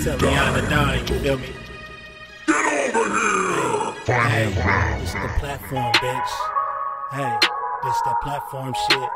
Tell Rihanna Don, you feel me? Get over here! Hey, this the platform, bitch. Hey, this that platform shit.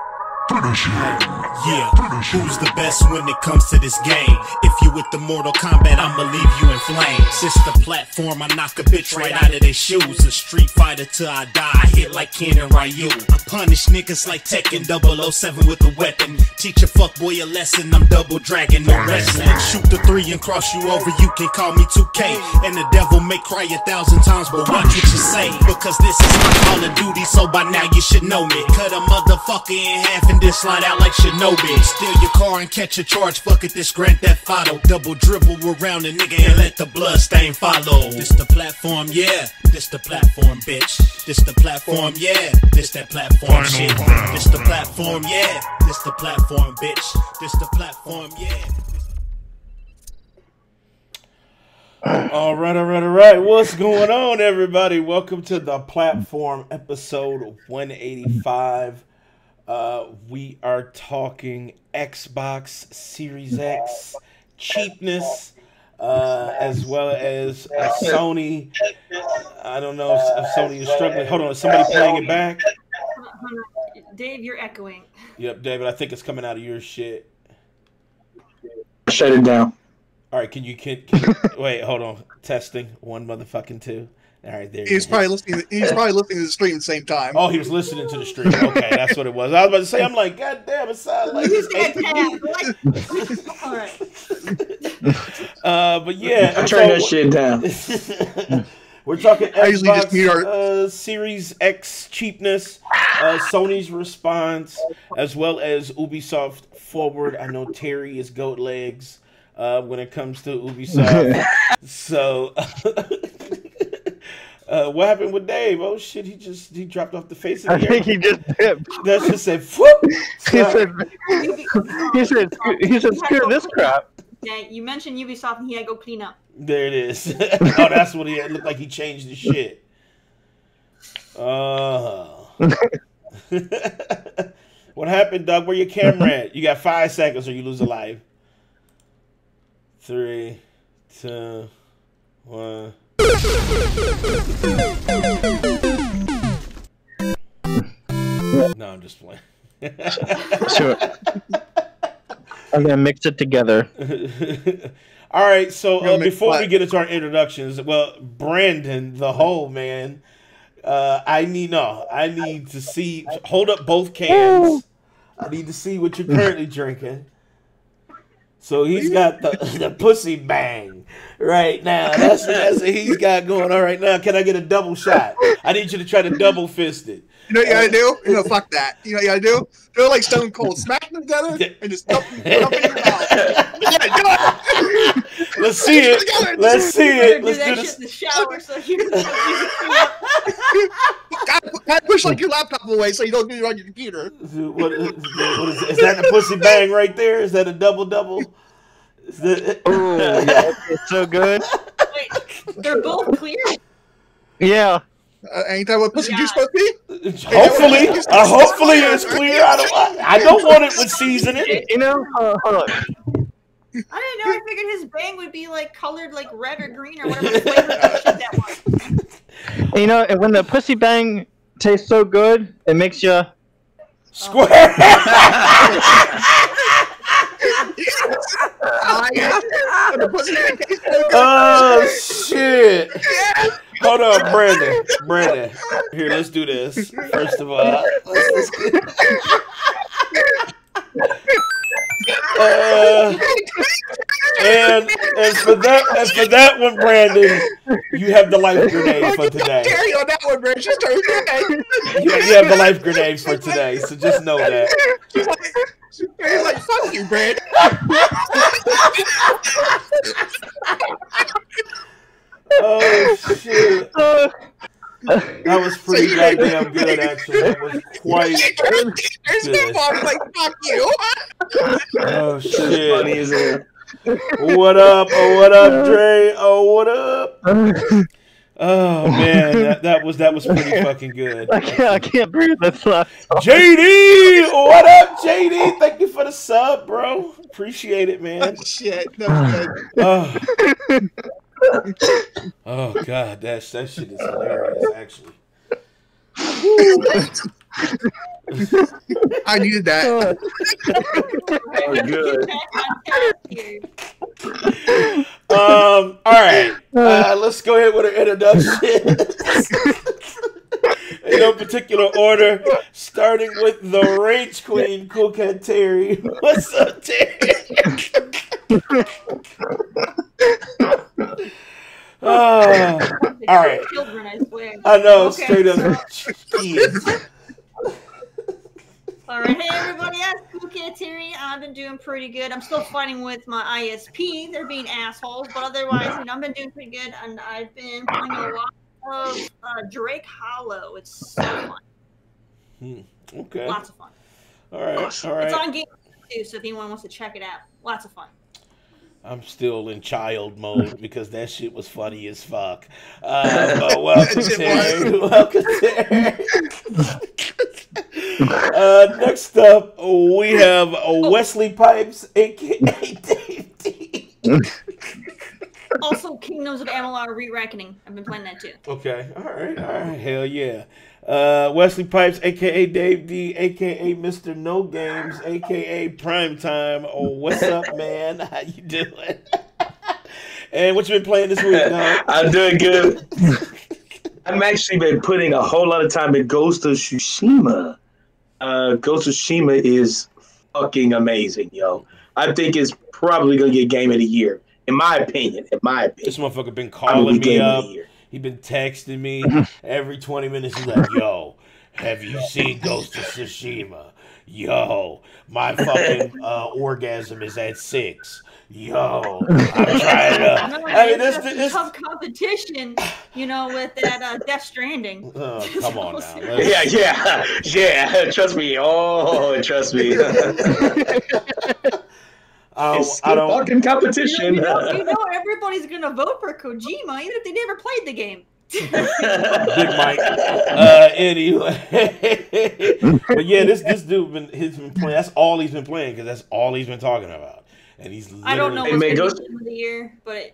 Yeah, who's the best when it comes to this game? If you with the Mortal Kombat, I'ma leave you in flames. It's the platform, I knock a bitch right out of their shoes. A Street Fighter till I die, I hit like Ken and Ryu. I punish niggas like Tekken 007 with a weapon. Teach a fuckboy a lesson, I'm double dragon, no wrestling. Shoot the 3 and cross you over, you can call me 2K. And the devil may cry 1,000 times, but watch what you say. Because this is my Call of Duty, so by now you should know me. Cut a motherfucker in half and then slide out like Shinobi. Steal your car and catch a charge, fuck it, this Grand Theft Auto. Double dribble around a nigga and let the blood stain follow. This the platform, yeah, this the platform, bitch. This the platform, yeah, this that platform shit. This the platform, yeah, this the platform, bitch. This the platform, yeah. All right. What's going on, everybody? Welcome to the platform episode 185. We are talking Xbox Series X cheapness, as well as Sony. I don't know if Sony is struggling. Hold on, is somebody playing it back? Dave, you're echoing. Yep, David, I think it's coming out of your shit. Shut it down. All right, can you wait? Hold on, testing 1 motherfucking 2. All right, there. He's probably listening. He's probably listening to the stream at the same time. Oh, he was listening to the stream. Okay, that's what it was. I was about to say, I'm like, God damn, it sounds like All right. But yeah, I turned that shit down. We're talking Xbox Series X cheapness, Sony's response, as well as Ubisoft forward. I know Terry is goat legs when it comes to Ubisoft. So. What happened with Dave? Oh shit, he dropped off the face of the I think he just dipped. That just said whoop. He said screw this crap. Yeah, you mentioned Ubisoft and he had to go clean up. There it is. Oh, that's what he had. It looked like he changed his shit. What happened, Doug? Where your camera at? You got 5 seconds or you lose a life. 3, 2, 1. No, I'm just playing. Sure. I'm gonna mix it together. All right, so before we get into our introductions, well, Brandon, the whole man, I need to see. Hold up both cans. I need to see what you're currently drinking. So he's got the pussy bang right now. That's what he's got going on right now. Can I get a double shot? I need you to try to double fist it. You know what you gotta do? You know, fuck that. You know what you gotta do? Do it like Stone Cold. Smack them together and just dump them in your mouth. Yeah, do it. Let's see it. Let's see it. Let's do this. In the shower so you Gotta push like your laptop away so you don't do it on your computer. What is that the pussy bang right there? Is that a double? Oh, yeah, it's so good. Wait, they're both clear? Yeah. Ain't that what pussy juice supposed to be? Hopefully it's clear. I don't want it with seasoning. You know, hold on. I didn't know. I figured his bang would be like colored like red or green or whatever flavor shit that was. You know, and when the pussy bang tastes so good, it makes you square. Oh shit! Hold on, Brandon. Here, let's do this. First of all, let's get... and for that one, Brandon, you have the life grenade for today. Carry on that one, Brandon. She's turning you have the life grenade for today, so just know that. He's like, fuck you, Brandon. Oh shit. That was pretty goddamn good, actually. That was quite good. Like, fuck you. Oh shit. What up? Oh, what up, Dre? Oh, what up? Oh man, that was pretty fucking good. I can't breathe. That's last. JD, what up, JD? Thank you for the sub, bro. Appreciate it, man. Oh, shit, that was good. Oh god, that shit is hilarious, actually. I needed that. That was good. All right. Let's go ahead with an introduction. In no particular order, starting with the Rage Queen, Cool Cat Terry. What's up, Terry? All right. Children, I swear. I know, Okay, straight up. All right, hey everybody, that's Cool Cat Terry. I've been doing pretty good. I'm still fighting with my ISP. They're being assholes, but otherwise, I've been doing pretty good, and I've been playing a lot of Drake Hollow. It's so fun. Okay. Lots of fun. All right. All right. It's on Game too, so if anyone wants to check it out, lots of fun. I'm still in child mode because that shit was funny as fuck. But welcome, Terry. Welcome, Terry. Next up, we have Wesley Pipes, a.k.a. Dave D. Also, Kingdoms of Amalur Re-Reckoning. I've been playing that too. Okay. All right. Hell yeah. Wesley Pipes, a.k.a. Dave D, a.k.a. Mr. No Games, a.k.a. Primetime. Oh, what's up, man? How you doing? And what you been playing this week, dog? I'm doing good. I've actually been putting a whole lot of time in Ghost of Tsushima. Ghost of Tsushima is fucking amazing, yo. I think it's probably going to get Game of the Year. In my opinion. This motherfucker been calling me up. He been texting me every 20 minutes. He's like, yo, have you seen Ghost of Tsushima? Yo, my fucking orgasm is at 6. Yo, I'm trying to. I mean, this tough competition, you know, with that Death Stranding. Come on now. Yeah. Trust me. Oh, trust me. It's still fucking competition. You know everybody's gonna vote for Kojima, even if they never played the game. Big Mike. Anyway, but yeah, this dude he's been playing. That's all he's been playing because that's all he's been talking about. And he's I don't know what's gonna be the game of the year, but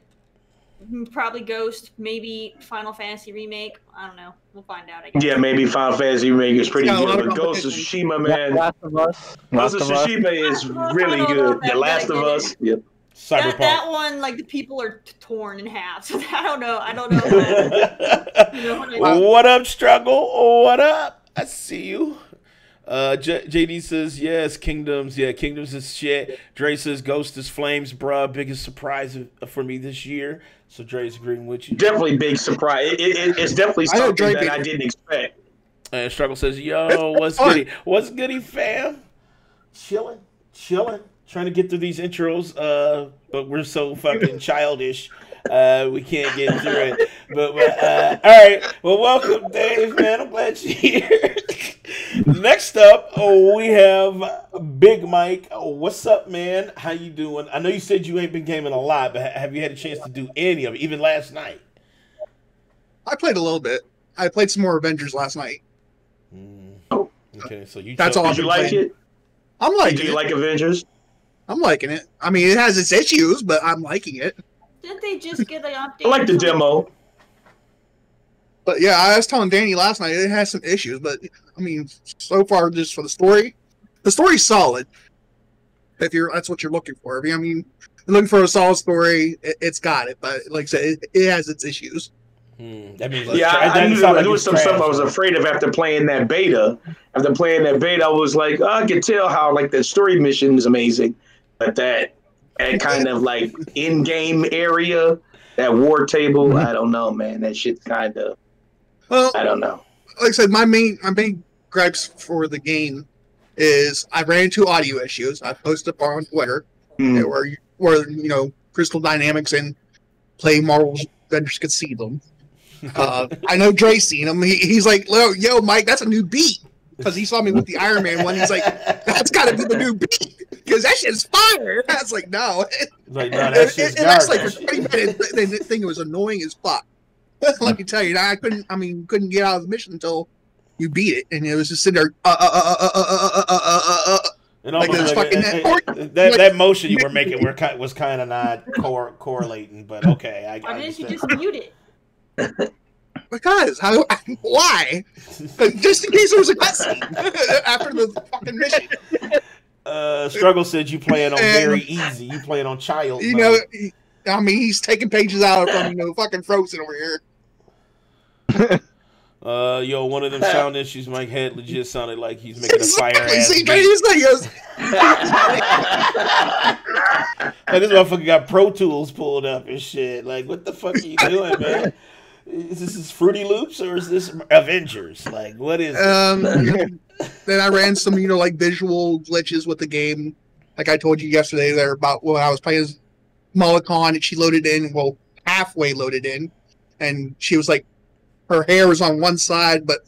probably Ghost, maybe Final Fantasy Remake. I don't know. We'll find out, I guess. Yeah, maybe Final Fantasy Remake is pretty good, but Ghost of Tsushima, man. Last of Us. Ghost of Tsushima is really good. The Last of Us. Yep. That one, like, the people are torn in half. So I don't know. What up, Struggle? What up? I see you. JD says, yes, Kingdoms. Yeah, Kingdoms is shit. Dre says, Ghost is flames, bruh. Biggest surprise for me this year. So Dre's agreeing with you. Definitely big surprise. It's definitely something that I didn't expect. And Struggle says, yo, what's goody? What's goody, fam? Chilling. Trying to get through these intros, but we're so fucking childish. We can't get through it. But all right. Well, welcome, Dave, man. I'm glad you're here. Next up, we have Big Mike. What's up, man? How you doing? I know you said you ain't been gaming a lot, but have you had a chance to do any of it, even last night? I played a little bit. I played some more Avengers last night. Okay, so that's all. Did you like it? I'm liking it. Do you like Avengers? I'm liking it. I mean, it has its issues, but I'm liking it. Didn't they just get an update? I like the demo. But yeah, I was telling Danny last night, it has some issues, but I mean, so far, just for the story's solid. That's what you're looking for. I mean, you're looking for a solid story, it's got it. But like I said, it has its issues. That means I knew there was some stuff I was afraid of after playing that beta. I was like, I could tell how like the story mission is amazing, but that kind of like in-game area, that war table, I don't know, man. That shit's kind of, I don't know. Like I said, my main gripes for the game is I ran into audio issues. I posted up on Twitter where you know Crystal Dynamics and Play Marvel's vendors could see them. I know Dre's seen him. He's like, yo, Mike, that's a new beat. Because he saw me with the Iron Man one. He's like, that's got to be the new beat. Because that shit's fire. I was like, no. Like, no, that shit's garbage. Like, for 20 minutes, the thing was annoying as fuck. Let me tell you, I couldn't get out of the mission until you beat it, and it was just sitting there, And like that motion you were making was kind of not correlating, but okay. Why didn't you just mute it? Because why? Just in case there was a cutscene after the fucking mission. Struggle said you play it on very easy. You play it on child. You know, he's taking pages out from fucking Frozen over here. Yo, one of them sound issues Mike had legit sounded like he's making a fire ass beat. Like, this motherfucker got Pro Tools pulled up and shit. Like, what the fuck are you doing, man? Is this Fruity Loops or is this Avengers? Like, what is it? Then I ran some, like visual glitches with the game. Like I told you yesterday there about when I was playing as Mollicon and she loaded in, halfway loaded in. And she was like, her hair was on one side, but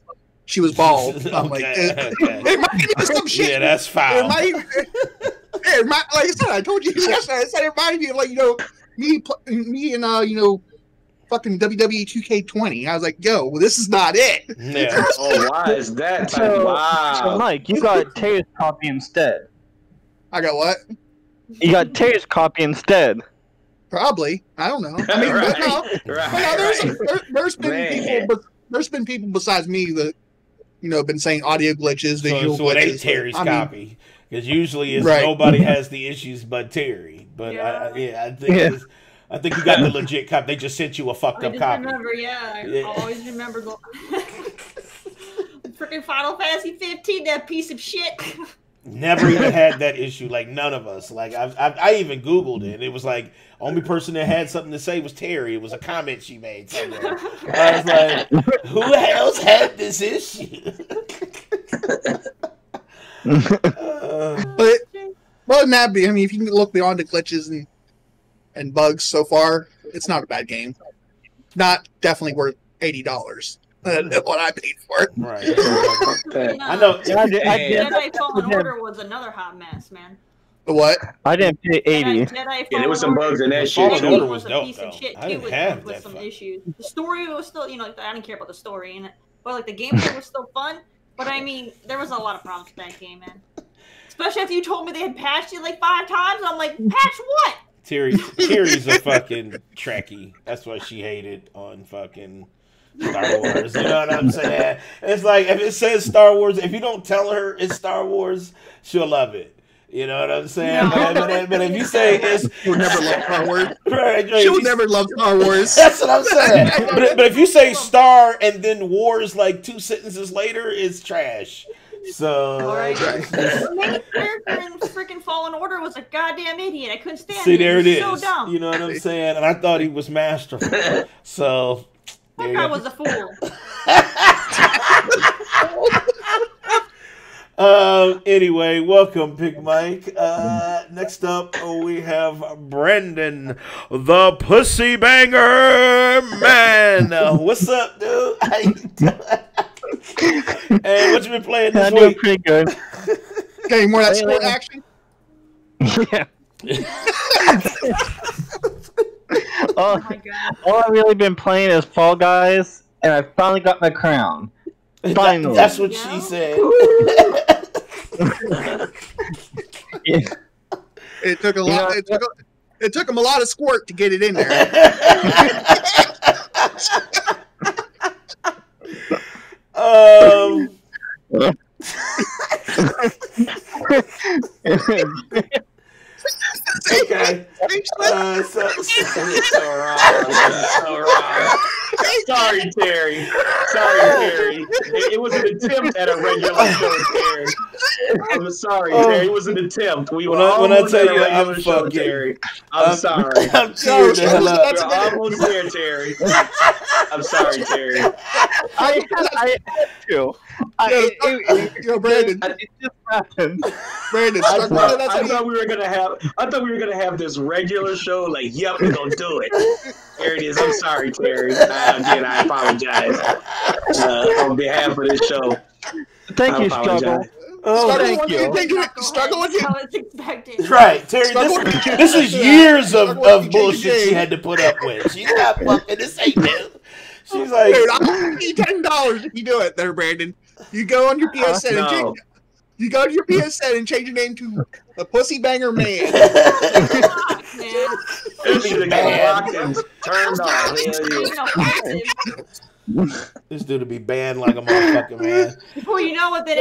she was bald. I'm like, it might be some shit. Yeah, that's foul. Like I said, I told you yesterday, I said it reminded me of me and fucking WWE 2K20. I was like, yo, well, this is not it. Yeah. Oh, why is that? So Mike, you got Terry's copy instead. I got what? You got Terry's copy instead. Probably. I don't know. I mean, there's been people besides me that been saying audio glitches, visual so it ain't glitches. Terry's copy, because usually nobody has the issues but Terry. But I think you got the legit copy. They just sent you a fucked up copy. I always remember the freaking Final Fantasy 15, that piece of shit. Never even had that issue. Like, none of us. Like, I even Googled it. And it was like, only person that had something to say was Terry. It was a comment she made somewhere. I was like, who else had this issue? But other than that, if you can look beyond the glitches and bugs so far, it's not a bad game. Not definitely worth $80. What I paid for it. Right. I know. Jedi Fallen Order was another hot mess, man. The what? I didn't pay 80. There was some bugs in that shit. Fallen Order was a dope, piece though. of shit I too, didn't have with that some fun. issues. The story was still, I didn't care about the story in it, but like the gameplay was still fun. But there was a lot of problems with that game, man. Especially after you told me they had patched it like 5 times. I'm like, patch what? Terry's a fucking Trekkie. That's what she hated on fucking Star Wars. You know what I'm saying? It's like, if it says Star Wars, if you don't tell her it's Star Wars, she'll love it. You know what I'm saying? No. But if you say it's... She'll never love Star Wars. Right, she'll never love Star Wars. That's what I'm saying. But if you say Star and then Wars like 2 sentences later, it's trash. So... The main character in freaking Fallen Order was a goddamn idiot. I couldn't stand him. See, there it is. So dumb. You know what I'm saying? And I thought he was masterful. So... That guy was a fool. Anyway, welcome, Big Mike. Next up, we have Brandon, the Pussy Banger Man. What's up, dude? How you doing? Hey, what you been playing this week? Doing pretty good. Okay, more of that sport action? Yeah. Oh my god. All I've really been playing is Fall Guys, and I finally got my crown. Finally. That's what she said. It took a lot. It took him a lot of squirt to get it in there. Okay. So wrong. Sorry, Terry. It was an attempt at a regular show, Terry. I'm sorry, Terry. It was an attempt. We were when I tell you I'm show, Terry. I'm sorry. I'm tearing the hell up. You're almost there, Terry. I'm sorry, Terry. I had to. Brandon. It just happened. Brandon, I thought we were gonna have this regular show. Like, yep, we're gonna do it. There it is. I'm sorry, Terry. Again, I apologize on behalf of this show. Thank you, Struggle. Oh, thank you. Struggle with you. How it's expected. Right, Terry. This is years of bullshit she had to put up with. She's not fucking. This ain't new. She's like, dude, I'll give you $10 if you do it there, Brandon. You go on your PSN and change. You go to your PSN and change your name to the Pussy Banger Man. This should have got blocked and turned off. this dude to be banned like a motherfucker, man. Before you know it, then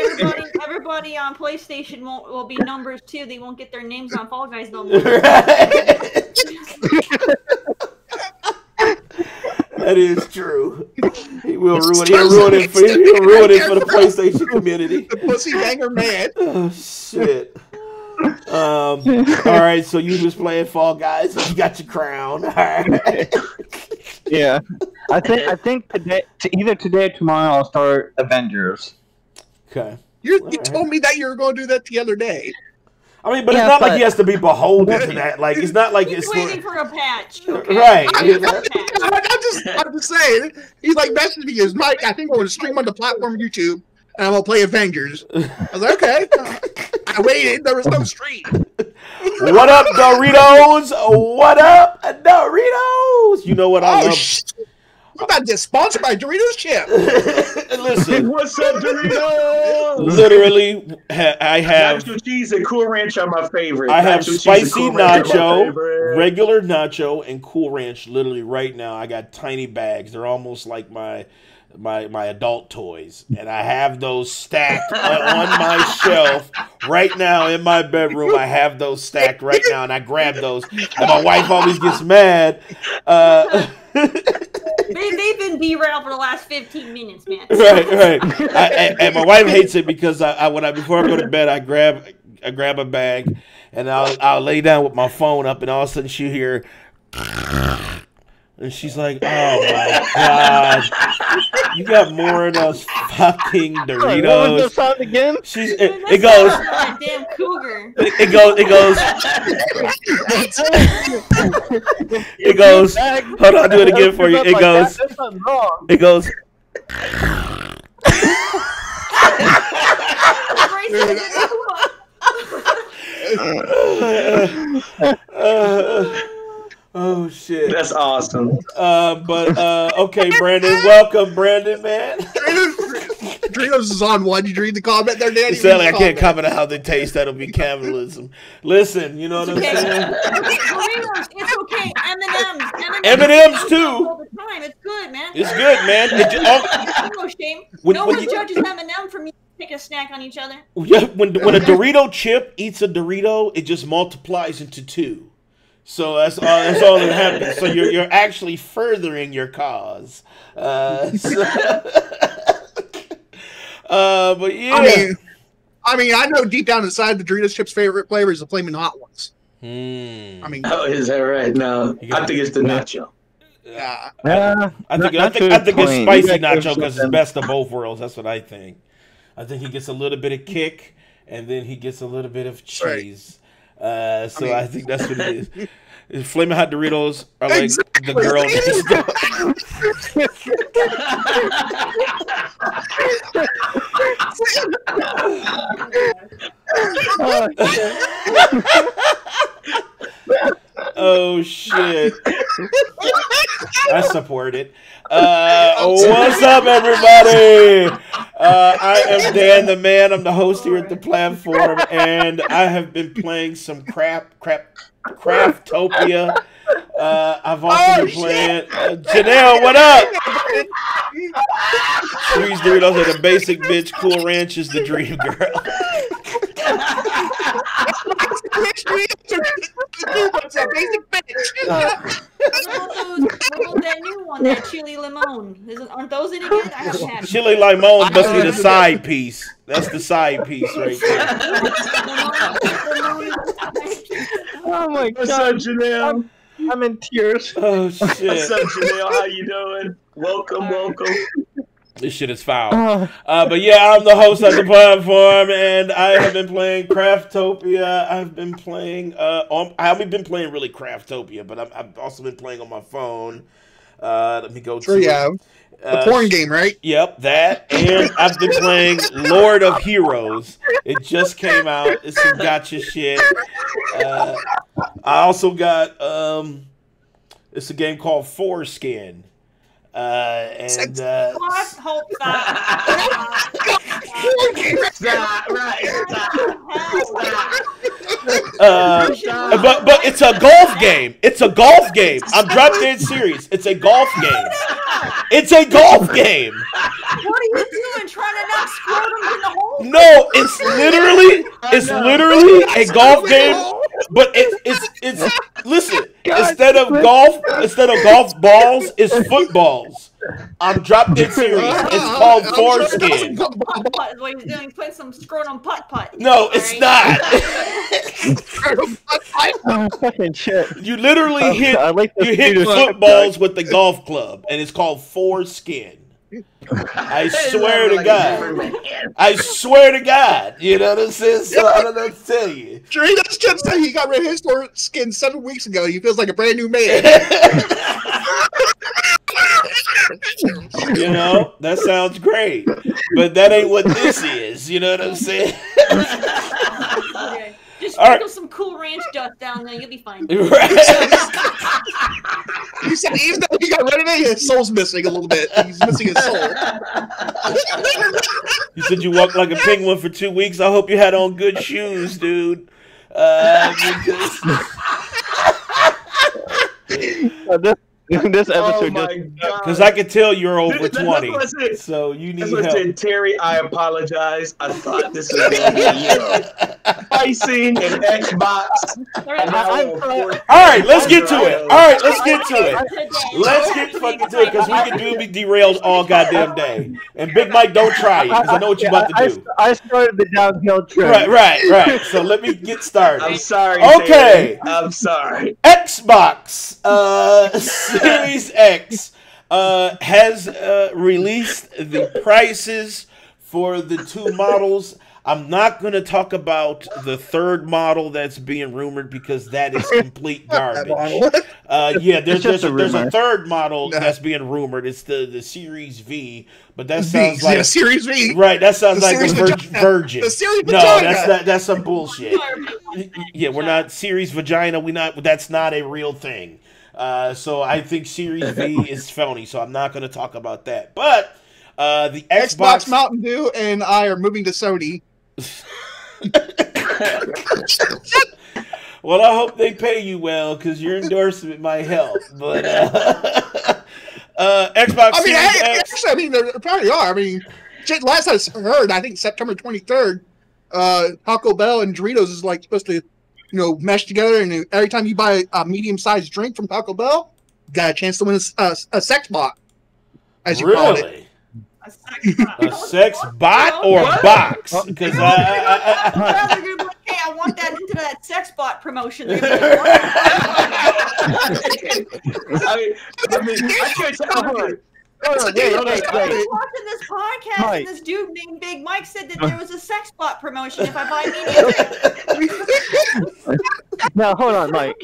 everybody on PlayStation will be numbers too. They won't get their names on Fall Guys no more. That is true. He will ruin. He'll ruin it for the PlayStation community. The Pussy Banger Man. Oh shit. All right. So you was playing Fall Guys. You got your crown. All right. Yeah, I think today, either today or tomorrow, I'll start Avengers. Okay. You told me that you were going to do that the other day. I mean, but it's not like he has to be beholden to that. Like, it's not like He's it's waiting for a patch. Okay? right. I'm just saying. He's like messaging me. His Mike, I think we're going to stream on the platform YouTube, and I'm going to play Avengers. I was like, okay. I waited. There was no stream. What up, Doritos? What up, Doritos? You know what I love? I'm about to get sponsored by Doritos Chip. Listen. What's up, Doritos? Literally, I have nacho cheese and Cool Ranch are my favorite. I have nacho spicy cool nacho, regular nacho, and Cool Ranch. Literally, right now, I got tiny bags. They're almost like my adult toys, and I have those stacked on my shelf right now in my bedroom. I have those stacked right now, and I grab those. And my wife always gets mad. They've been derailed for the last 15 minutes, man. Right. And my wife hates it because before I go to bed, I grab a bag, and I'll lay down with my phone up, and all of a sudden she hear. And she's like, "Oh my god, you got more of those fucking Doritos." What was the sound again? It goes. Damn cougar. It goes. Hold on, I'll do it again for you. It goes. It goes. Oh shit! That's awesome. Okay, Brandon. Welcome, Brandon, man. Doritos is on one. Did you read the comment there, Danny? Sadly, I can't comment on how they taste. That'll be cannibalism. Listen, you know what I'm saying? It's okay. M&M's too. All the time. It's good, man. It's good, man. No shame. No one judges M&M for me. Take a snack on each other. Yeah, when a Dorito chip eats a Dorito, it just multiplies into two. So that's all that happens. So you're actually furthering your cause. But yeah. I mean, I know deep down inside the Doritos chips' favorite flavor is the flaming hot ones. I mean, oh, is that right? No, I think it's the nacho. I think it's spicy nacho because it's best of both worlds. That's what I think. I think he gets a little bit of kick, and then he gets a little bit of cheese. I think that's what it is. Flaming hot Doritos are like the girl. Oh shit! I support it. What's up, everybody? I am Dan the Man. I'm the host here at the platform, and I have been playing some Craftopia. I've also been playing Janelle. What up? Trees Doritos are the basic bitch. Cool Ranch is the dream girl. That new one, that chili limon. Aren't those any good? I haven't had chili limon must be the side piece. That's the side piece right there. Oh my god, what's up, Janelle? I'm in tears. Oh shit! What's up, Janelle? How you doing? Welcome. This shit is foul. But yeah, I'm the host of the platform, and I have been playing Craftopia. I've been playing. I haven't been playing really Craftopia, but I've also been playing on my phone. Let me go to the porn game, right? Yep, that. And I've been playing Lord of Heroes. It just came out. It's some gotcha shit. I also got it's a game called Foreskin. And Hope but it's a golf game. It's a golf game. I'm drop dead serious. It's a golf game. It's a golf game. What are you doing? Trying to not scrotum in the hole? No, it's literally a golf game. But it's listen. Instead of golf balls, it's footballs. I'm drop dead serious. It's called foreskin. Putt is what he's doing. Playing some scrotum putt. No, it's not. Oh, fucking shit. You literally hit footballs with the golf club, and it's called foreskin. I swear to God. I swear to God. You know what I'm saying? So I don't know what to tell you. Doritos just said he got rid of his skin 7 weeks ago. He feels like a brand new man. You know, that sounds great. But that ain't what this is. You know what I'm saying? Okay. Just sprinkle some Cool Ranch dust down there. You'll be fine. Right. He said even though he got rid of it, his soul's missing a little bit. He's missing his soul. You said you walked like a penguin for 2 weeks. I hope you had on good shoes, dude. This episode because I can tell you're over 20, so you need help. Terry, I apologize. I thought this was going to be pricing and Xbox. All right, let's get to it. Let's get fucking to it because we can be derailed all goddamn day. And Big Mike, don't try it because I know what you're about to do. I started the downhill trend. Right. So let me get started. I'm sorry. Okay. Terry. I'm sorry. Xbox Series X has released the prices for the two models. I'm not going to talk about the third model that's being rumored because that is complete garbage. There's a third model that's being rumored. It's the Series V, but that sounds like Series V. Right, that sounds like a Virgin. The Series No, Vagina. that's some bullshit. Yeah, we're not Series Vagina. That's not a real thing. So I think Series V is phony. So I'm not going to talk about that. But the Xbox Mountain Dew and I are moving to Sony. Well, I hope they pay you well because your endorsement might help. But Xbox Series X. Actually, there probably are. I mean, last I heard, I think September 23rd, Taco Bell and Doritos is like supposed to, mesh together. And every time you buy a medium-sized drink from Taco Bell, you got a chance to win a sex bot, as you call it. A sex bot or box? Because I want that into that sex bot promotion. I can't tell. I was watching this podcast, and this dude named Big Mike said that there was a sex bot promotion if I buy medium. Now, hold on, Mike.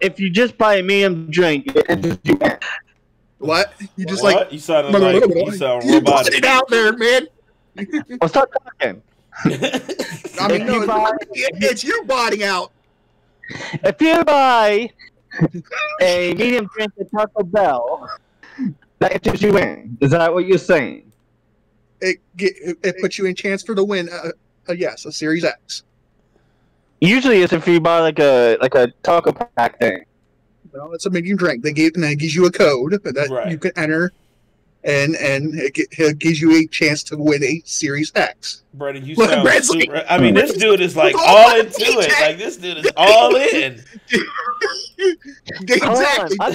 If you just buy a medium drink, what? You just you sound robotic. It out there, man. Well, start talking. I mean, it's you botting out. If you buy a medium drink at Taco Bell, that gets you in. Is that what you're saying? It puts you in chance for the win. Yes, a Series X. Usually, it's if you buy like a taco pack thing. Well, it's a medium drink. It gives you a code that you can enter, and it gives you a chance to win a Series X. Brother, you sound super. I mean, this dude is like all into it. Like this dude is all in. Exactly. I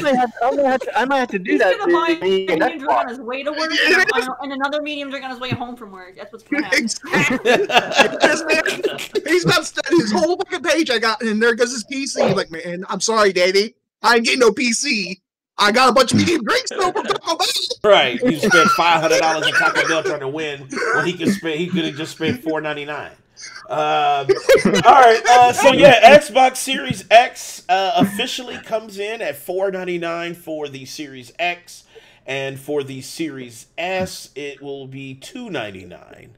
might have to do that. He's gonna buy a medium drink on his way to work, and another medium drink on his way home from work. That's what's going to happen. Exactly. He's about to study his whole fucking page. And there goes his PC. He's like, man, I'm sorry, Daddy. I ain't getting no PC. I got a bunch of medium drinks though from Taco Bell. Right. You spent $500 at Taco Bell trying to win when he could have just spent $4.99. All right. So yeah, Xbox Series X officially comes in at $4.99 for the Series X, and for the Series S, it will be $2.99.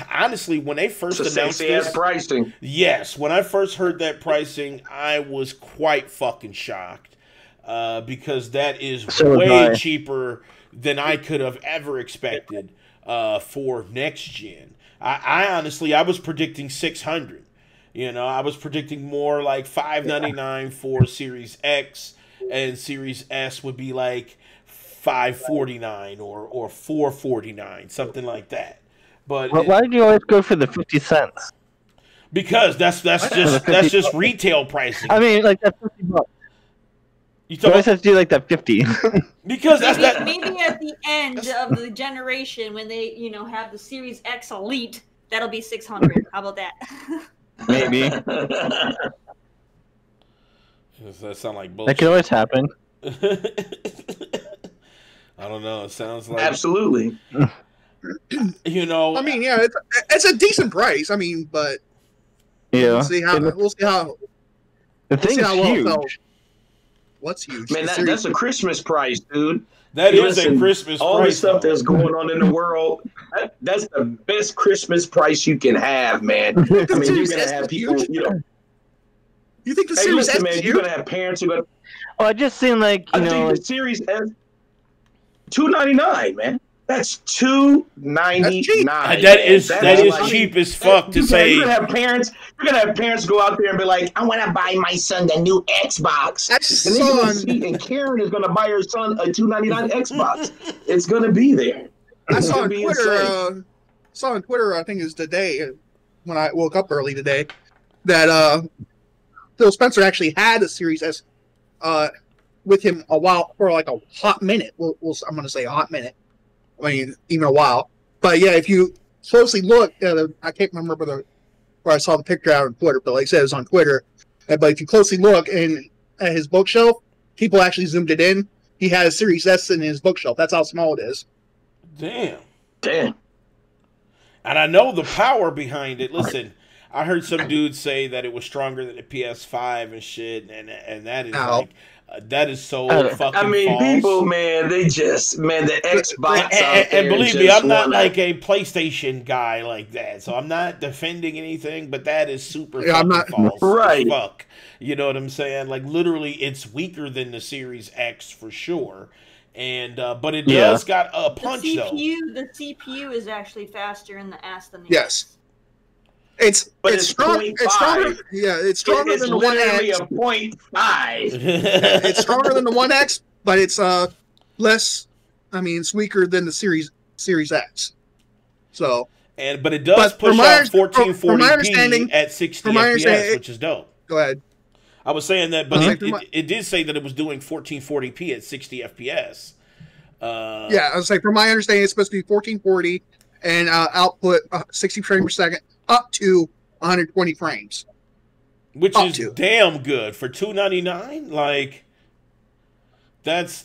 Honestly, when they first announced this pricing, yes, when I first heard that pricing, I was quite fucking shocked. because that is So way cheaper than I could have ever expected for next gen. I honestly, I was predicting 600. You know, I was predicting more like $599 for Series X, and Series S would be like $549 or $449, something like that. But why did you always go for the 50 cents? Because that's just retail pricing. I mean, like that $50. You always have to do like that 50. Because maybe at the end of the generation when they have the Series X Elite, that'll be 600. How about that? Maybe. Does that sound like bullshit? That could always happen. I don't know. It sounds like absolutely. I mean, yeah, it's a decent price. I mean, but yeah, we'll see how the thing's huge. What's huge? Man, that's a Christmas price, dude. That is a Christmas price. All the stuff that's going on in the world, that's the best Christmas price you can have, man. I mean, you're gonna have people, You think the Series S? Man, you're gonna have parents who are gonna. Oh, I just seem like I think the Series S, $299, man. That's $299. That is cheap as fuck to say. You're gonna have parents go out there and be like, "I want to buy my son the new Xbox," and Karen is gonna buy her son a $299 Xbox. It's gonna be there. I saw on Twitter. I think it was today when I woke up early today that Phil Spencer actually had a Series S with him a while for like a hot minute. I'm gonna say a hot minute. I mean, even a while. But yeah, if you closely look, I can't remember where I saw the picture out on Twitter, but like I said, it was on Twitter. But if you closely look at his bookshelf, people actually zoomed it in. He had a Series S in his bookshelf. That's how small it is. Damn. And I know the power behind it. Listen, I heard some dudes say that it was stronger than the PS5 and shit, and that is like... that is so fucking I mean, false. people, man, the Xbox and believe me, I'm not like a PlayStation guy like that, so I'm not defending anything, but that is super fucking false. Right. Fuck. You know what I'm saying? Like, literally, it's weaker than the Series X for sure. And but it does got a punch, though. The CPU is actually faster in the S than the Yes. X. It's stronger. Yeah, it's stronger than the One X. A 0.5. It's stronger than the One X, but it's less. I mean, it's weaker than the Series X. So, but it does push out 1440p at 60 FPS, which is dope. Go ahead. I was saying that, but it did say that it was doing 1440p at 60 FPS. Yeah, I was like, from my understanding, it's supposed to be 1440 and output 60 frames per second. Up to 120 frames, which is damn good for $299. Like that's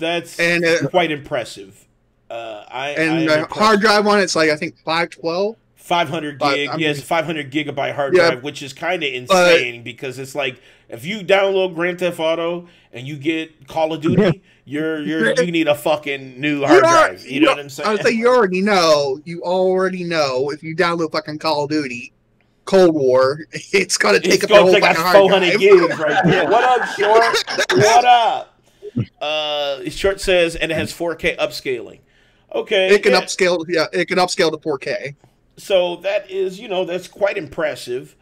quite impressive. Hard drive on it's like I think 512, 500 gig. Yes, 500 gigabyte hard drive, which is kind of insane because it's like if you download Grand Theft Auto and you get Call of Duty, you need a fucking new hard drive. You know what I'm saying? I would say you already know if you download fucking Call of Duty Cold War, it's gonna take up the whole fucking hard 400 gigs right there. What up, Short? What up? Short says, and it has 4K upscaling. Okay, it can upscale. Yeah, it can upscale to 4K. So that is, that's quite impressive.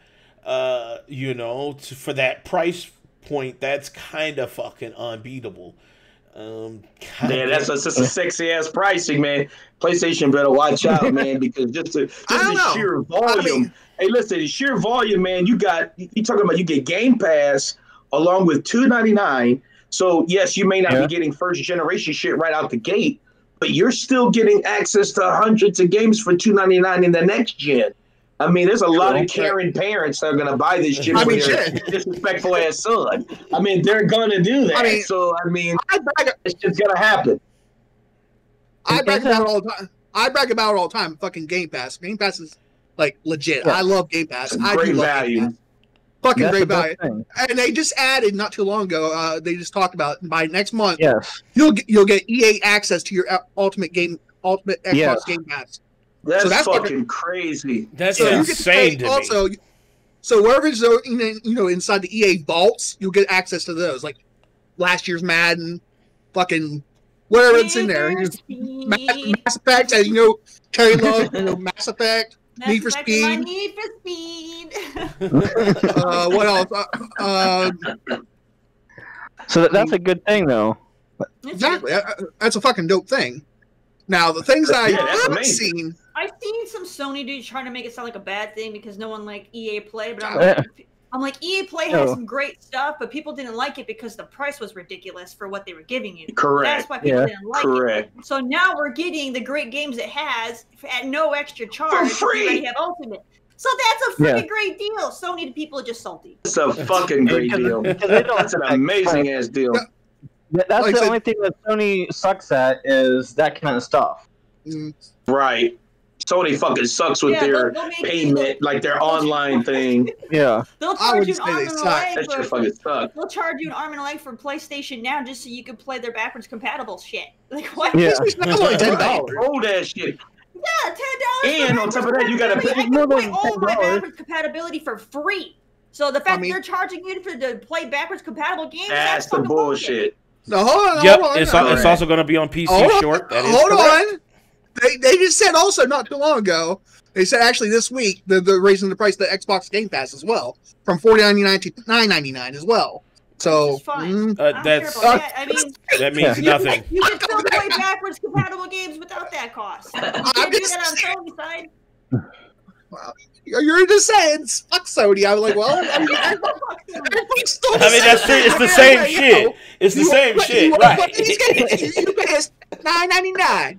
For that price point, that's kind of fucking unbeatable. That's just a sexy ass pricing, man. PlayStation better watch out, man, because just the sheer volume. Hey, listen, the sheer volume, man. You talking about you get Game Pass along with $299. So yes, you may not be getting first generation shit right out the gate, but you're still getting access to hundreds of games for $299 in the next gen. I mean, there's a lot of caring parents that are going to buy this shit for their disrespectful ass son. I mean, they're going to do that. It's just going to happen. I brag about it all the time. I brag about it all the time. Fucking Game Pass. Game Pass is like legit. I love Game Pass. Great value. Fucking great value. And they just added not too long ago. They just talked about by next month. You'll get EA access to your Ultimate Xbox Game Pass. That's fucking crazy. That's insane to me. Also, so wherever's inside the EA vaults, you'll get access to those. Like last year's Madden, fucking whatever it's in there. Mass Effect, as you know, Terry loves Mass Effect, Need for Speed. Need for Speed. What else? So that's a good thing, though. Exactly, that's a fucking dope thing. Now the things that I haven't seen. I've seen some Sony dudes trying to make it sound like a bad thing because no one liked EA Play, but I'm like EA Play has some great stuff, but people didn't like it because the price was ridiculous for what they were giving you. Correct. That's why people didn't like it. So now we're getting the great games it has at no extra charge. For free. We already have Ultimate. So that's a freaking great deal. Sony people are just salty. It's a fucking great deal. That's an amazing ass deal. That's the only thing that Sony sucks at is that kind of stuff. Right. Sony fucking sucks with their payment, like their online thing. Yeah. They'll charge you an arm and a leg. That shit fucking sucks. They'll charge you an arm and a leg for PlayStation Now just so you can play their backwards compatible shit. Like what? Yeah. It's only $10. Roll that shit. Yeah, $10. And on top of that, you gotta pay. I can play all my backwards compatibility for free. So the fact that they're charging you to play backwards compatible games, that's the bullshit. No, hold on. Yep, it's also going to be on PC short. That is correct. They just said also not too long ago. They said actually this week they're raising the price of the Xbox Game Pass as well from $4.99 to $9.99 as well. So that means nothing. You can still play backwards compatible games without that cost. You can't do that on Sony's side. Wow. You're just saying fuck Sony. I'm like, well, I mean that's true. It's the same shit. It's the same shit, right? You pay us $9.99.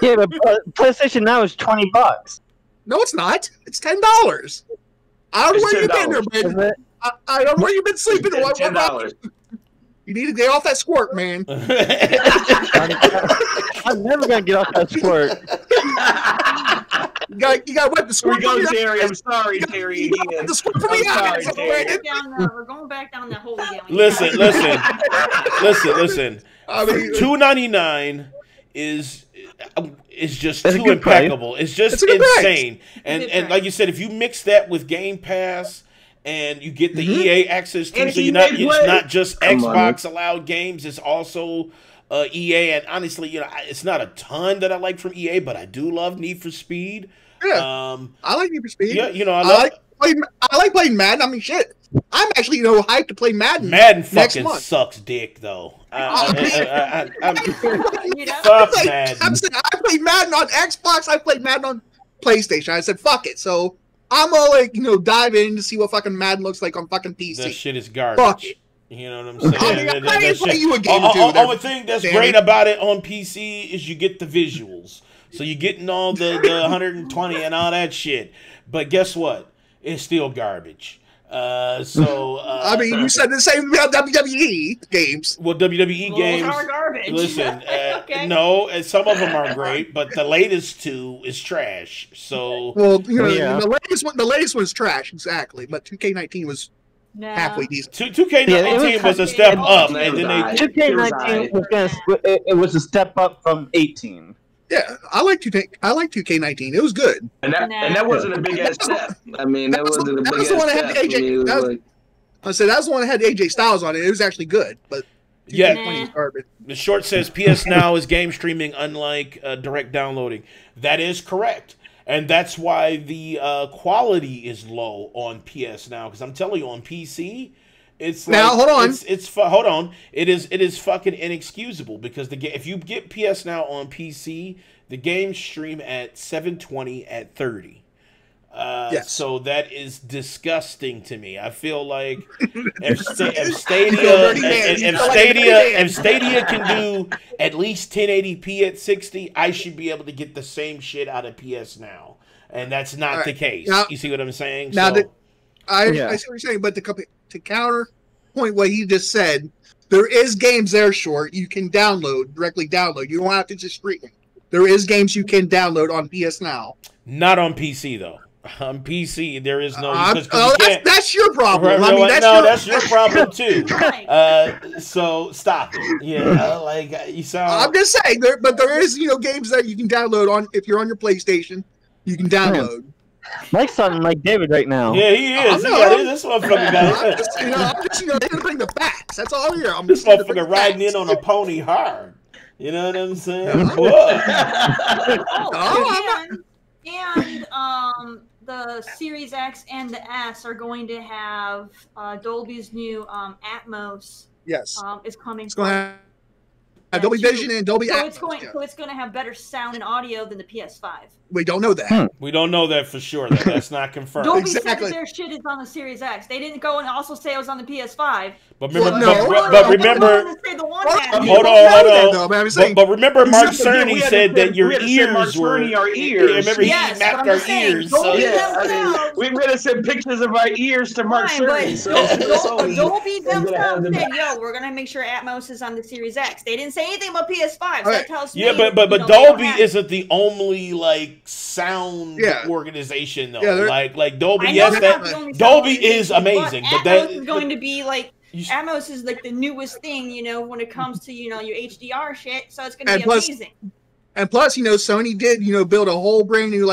Yeah, but PlayStation Now is $20. No, it's not. It's $10. I don't know where you've been there, man. I don't know where you've been sleeping. $10. You need to get off that squirt, man. I'm never gonna get off that squirt. You got wet the squirt. Here we go, Terry. I'm sorry, Terry. The squirt from the eyes. We're going back down that hole again. Listen. I mean, $2.99 is just too impeccable. It's just insane. And like you said, if you mix that with Game Pass and you get the EA access too, so it's not just Xbox allowed games, it's also EA. And honestly, it's not a ton that I like from EA, but I do love Need for Speed. Yeah, I like Need for Speed. Yeah, I like playing Madden. I mean, shit. I'm actually hyped to play Madden. Madden fucking sucks dick though. Fuck Madden. I'm saying I played Madden on Xbox. I played Madden on PlayStation. I said fuck it. So I'm all dive in to see what fucking Madden looks like on fucking PC. That shit is garbage. Fuck it. You know what I'm saying? I didn't play you a game too. Only thing that's great about it on PC is you get the visuals. So you're getting all the 120 and all that shit. But guess what? It's still garbage. I mean, you said the same about WWE games. Well, WWE games are garbage. Listen, no, some of them are great, but the latest two is trash. So, the latest one's trash, exactly. But 2K19 was halfway decent. 2K19 was a step up, and then 2K19 was a step up from 18. Yeah, I like 2K19. It was good, and that wasn't a big ass step. I mean, that wasn't a big ass step. I said that was the one that had AJ Styles on it. It was actually good, but yeah, the short says PS Now is game streaming, unlike direct downloading. That is correct, and that's why the quality is low on PS Now. Because I'm telling you, on PC. It's now hold on. Hold on. It is fucking inexcusable because if you get PS Now on PC, the games stream at 720 at 30. Yes. So that is disgusting to me. I feel like if Stadia can do at least 1080p at 60, I should be able to get the same shit out of PS Now, and that's not the case. Now, you see what I'm saying? Now I see what you're saying, but to counterpoint what he just said, there is games there, short you can directly download. You don't have to just stream. There is games you can download on PS Now. Not on PC though. On PC, there is no. That's your problem. Right, I mean, that's your problem too. So stop it. Yeah, you sound. I'm just saying, there is games that you can download on if you're on your PlayStation. You can download. Mike's sounding like David right now. Yeah, he is. This motherfucker got I'm just here to bring the facts. That's all here. I'm this just here to bring motherfucker the riding facts. in on a pony hard. You know what I'm saying? And the Series X and the S are going to have Dolby's new Atmos. Yes. Is coming. It's going to have Dolby Vision and Dolby Atmos. So it's going to have better sound and audio than the PS5. We don't know that. We don't know that for sure. That's not confirmed. Dolby said that their shit is on the Series X. They didn't go and also say it was on the PS5. But remember, Hold on. But remember, Mark Cerny said that your ears were. Our ears. Remember, he mapped our ears. So we would have sent pictures of our ears to Mark Cerny. Dolby themselves said, "Yo, we're gonna make sure Atmos is on the Series X." They didn't say anything about PS5. So that tells me. Yeah, but Dolby isn't the only sound organization though. Like Dolby, Dolby is amazing, but that is going to be Atmos is the newest thing, when it comes to your HDR shit. So it's going to be amazing. And plus, Sony did build a whole brand new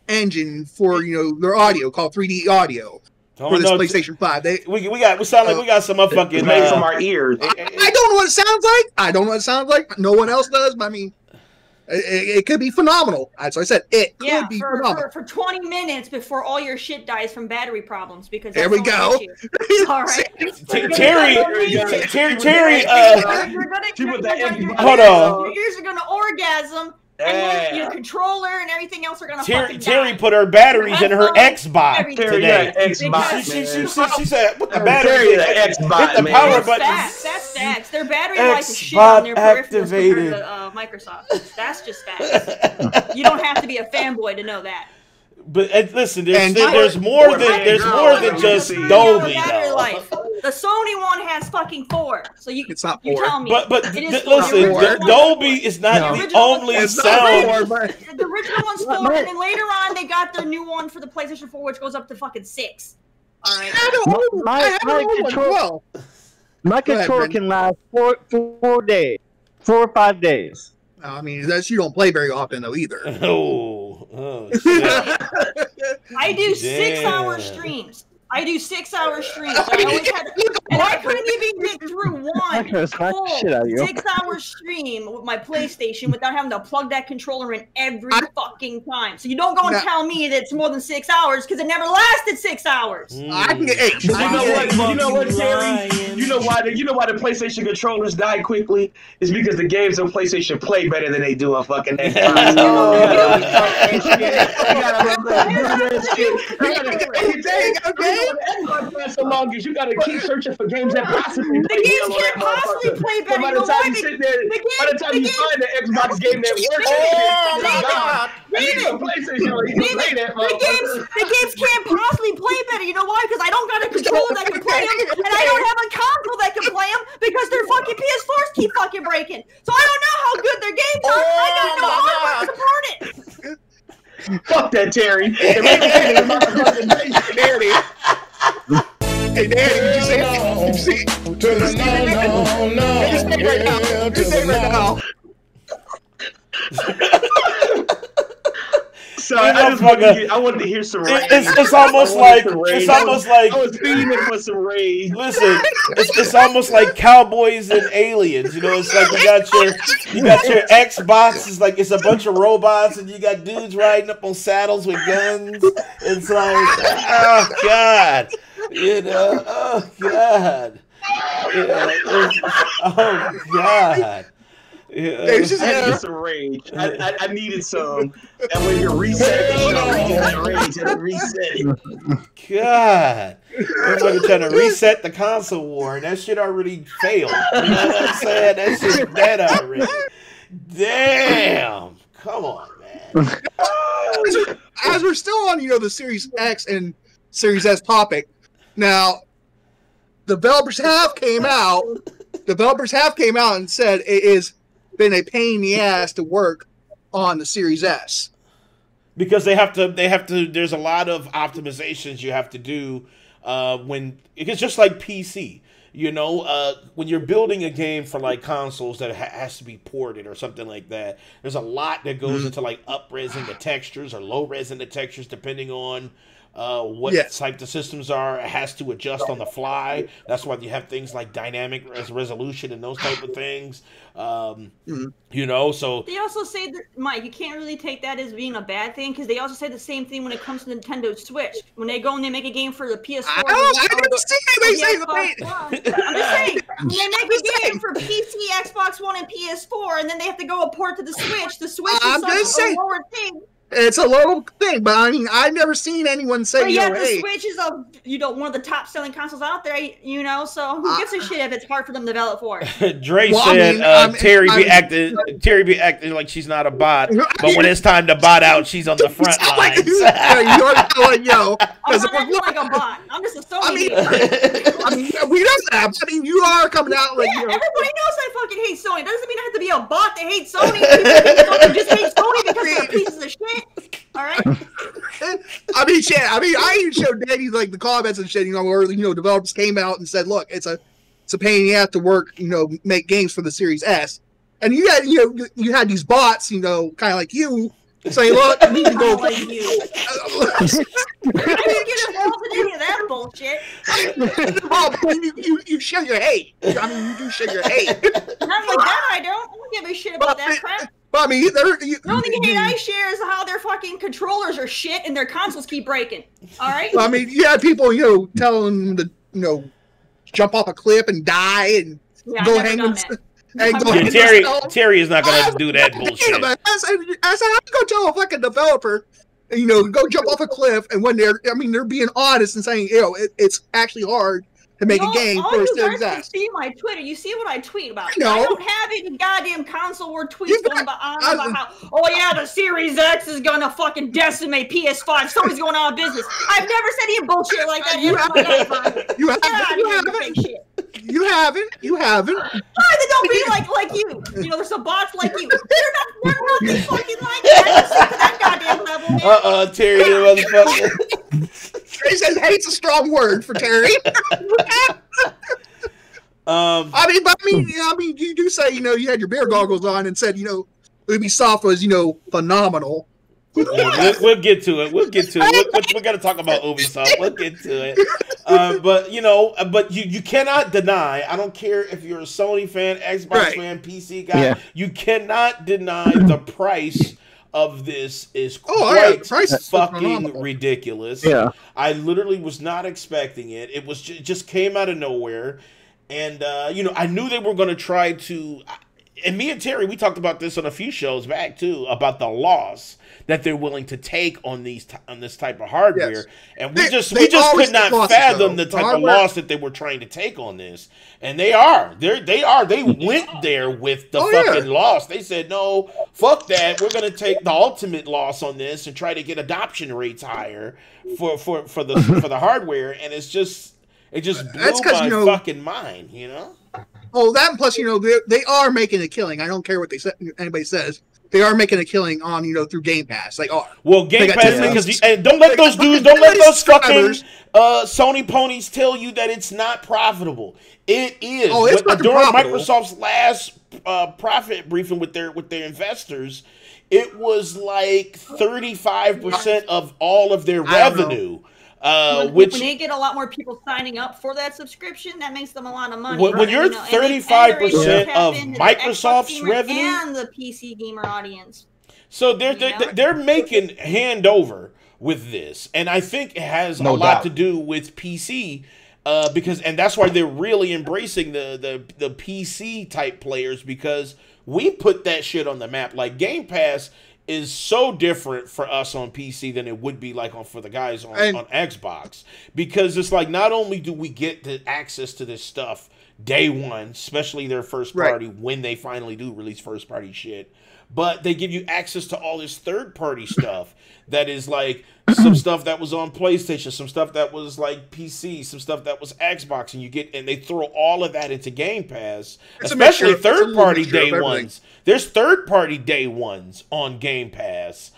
engine for their audio called 3D audio for this PlayStation 5. We sound like we got some motherfucking made from our ears. I don't know what it sounds like. No one else does. But I mean. It could be phenomenal. As I said, it could be phenomenal. For 20 minutes before all your shit dies from battery problems. Because there we go. All right. Terry. Hold on. Your ears are going to orgasm. And then your controller and everything else are gonna fucking die. Terry put her batteries in her Xbox today. She said, "Put the battery in the Xbox, hit the power button." That's facts. Their battery life is shit on their peripherals compared to Microsoft. That's just facts. You don't have to be a fanboy to know that. But listen, there's more than just Dolby. The Sony one has fucking 4, so it's not 4. You tell me. But listen, Dolby is not the only sound. The original one's 4, and then later on they got their new one for the PlayStation 4, which goes up to fucking 6. All right. My controller can last 4 days, 4 or 5 days. I mean, you don't play very often though either. Oh shit. I do 6-hour streams. I couldn't even get through one full 6-hour stream with my PlayStation without having to plug that controller in every fucking time. So you don't go and tell me that it's more than 6 hours because it never lasted 6 hours. I can get 8. You know what, Terry? You know why the PlayStation controllers die quickly? It's because the games on PlayStation play better than they do on fucking Xbox. So long as you gotta keep searching for games that possibly the games can't possibly play better. By the time you sit there, by the time you find the Xbox game that works, the games can't possibly play better. You know why? Because I don't got a controller that can play them, and I don't have a console that can play them because their fucking PS4s keep fucking breaking. So I don't know how good their games are. I got no hardware to support it. Fuck that, Terry. Hey, Daddy, did you see it? Did you see So I wanted to hear some rage. It's almost like I was feeding it for some rage. Listen, it's almost like Cowboys and Aliens. It's like you got your Xbox. It's like it's a bunch of robots, and you got dudes riding up on saddles with guns. It's like, oh god, oh god, oh god. It's just some rage. I needed some. And when you reset the rage, and reset it. God. Everybody trying to reset the console war, and that shit already failed. You know what I'm saying? That shit's dead already. Damn. Come on, man. As we're still on, the Series X and Series S topic, now, developers have came out and said it is been a pain in the ass to work on the Series S because they have to there's a lot of optimizations you have to do when it's just like PC. You know, when you're building a game for like consoles that has to be ported or something like that, there's a lot that goes into like up-resing the textures or low-resing the textures depending on what type the systems are. It has to adjust on the fly. That's why you have things like dynamic resolution and those type of things. You know, so they also say that, Mike, you can't really take that as being a bad thing because they also say the same thing when it comes to Nintendo Switch. When they go and they make a game for the PS4, I didn't see anybody say the I'm just saying, when they make a game for PC, Xbox One, and PS4, and then they have to go a port to the Switch. The Switch is such a lower thing. It's a little thing, but I mean, I've never seen anyone say, but the Switch is one of the top selling consoles out there, you know, so who gives a shit if it's hard for them to develop for? Dre said Terry be acting like she's not a bot, but when it's time to bot out, she's on the front lines. I'm not like a bot. I'm just a Sony we know that. I mean, you are coming out like, everybody knows I fucking hate Sony. That doesn't mean I have to be a bot that hates Sony. People just hate Sony because they're pieces of shit. All right. I mean, shit. I mean, I even showed Danny like the comments and shit. You know, where developers came out and said, "Look, it's a pain in the ass to work. You know, make games for the Series S." And you had these bots, you know, kind of like you, saying, "Look, I need to go." Like you. I didn't get involved in any of that bullshit. You share your hate. I mean, you do share your hate. Not like that. I don't give a shit about that crap. But I mean, the only hate I share is how their fucking controllers are shit and their consoles keep breaking. All right. I mean, you had people, you know, telling them to, jump off a cliff and die and go hang themselves. Terry is not going to do that bullshit. I said, how you gonna tell a fucking developer, go jump off a cliff, and when they're being honest and saying, it's actually hard to make a game for a Series S. See my Twitter. You see what I tweet about. I don't have any goddamn console war tweets going about how, the Series X is gonna fucking decimate PS5. Sony's going out of business. I've never said any bullshit like that. You haven't. Then don't be like you. There's some bots like you. They're nothing fucking like that. To that goddamn level. Terry, the motherfucker. Terry says hate's a strong word for Terry. I mean, you do say, you had your beer goggles on and said, Ubisoft was, phenomenal. We'll get to it. We got to talk about Ubisoft. We'll get to it. But you cannot deny. I don't care if you're a Sony fan, Xbox fan, PC guy. Yeah. You cannot deny the price of this is quite fucking ridiculous. Yeah, I literally was not expecting it. It was just came out of nowhere, and I knew they were going to try to. And me and Terry, we talked about this on a few shows back too, about the loss that they're willing to take on this type of hardware, yes. And we just could not fathom the type of loss that they were trying to take on this. And they went there with the fucking loss. They said, no, fuck that. We're gonna take the ultimate loss on this and try to get adoption rates higher for the hardware. And it just blew my fucking mind, Oh, that and plus, they are making a killing. I don't care what anybody says. They are making a killing on, through Game Pass. They are. Well, Game Pass, because don't let those fucking Sony ponies tell you that it's not profitable. It is. Oh, it's during Microsoft's last profit briefing with their investors, it was like 35% of all of their revenue. When they get a lot more people signing up for that subscription, that makes them a lot of money. When you're 35% of Microsoft's revenue and the PC gamer audience, so they're making handover with this, and I think it has a lot to do with PC. And that's why they're really embracing the PC type players, because we put that shit on the map. Like Game Pass is so different for us on PC than it would be like for the guys on Xbox, because it's like not only do we get the access to this stuff day one, especially their first party when they finally do release first party shit, but they give you access to all this third party stuff that is like some stuff that was on PlayStation, some stuff that was like PC, some stuff that was Xbox, and they throw all of that into Game Pass, especially third party day ones. There's third party day ones on Game Pass,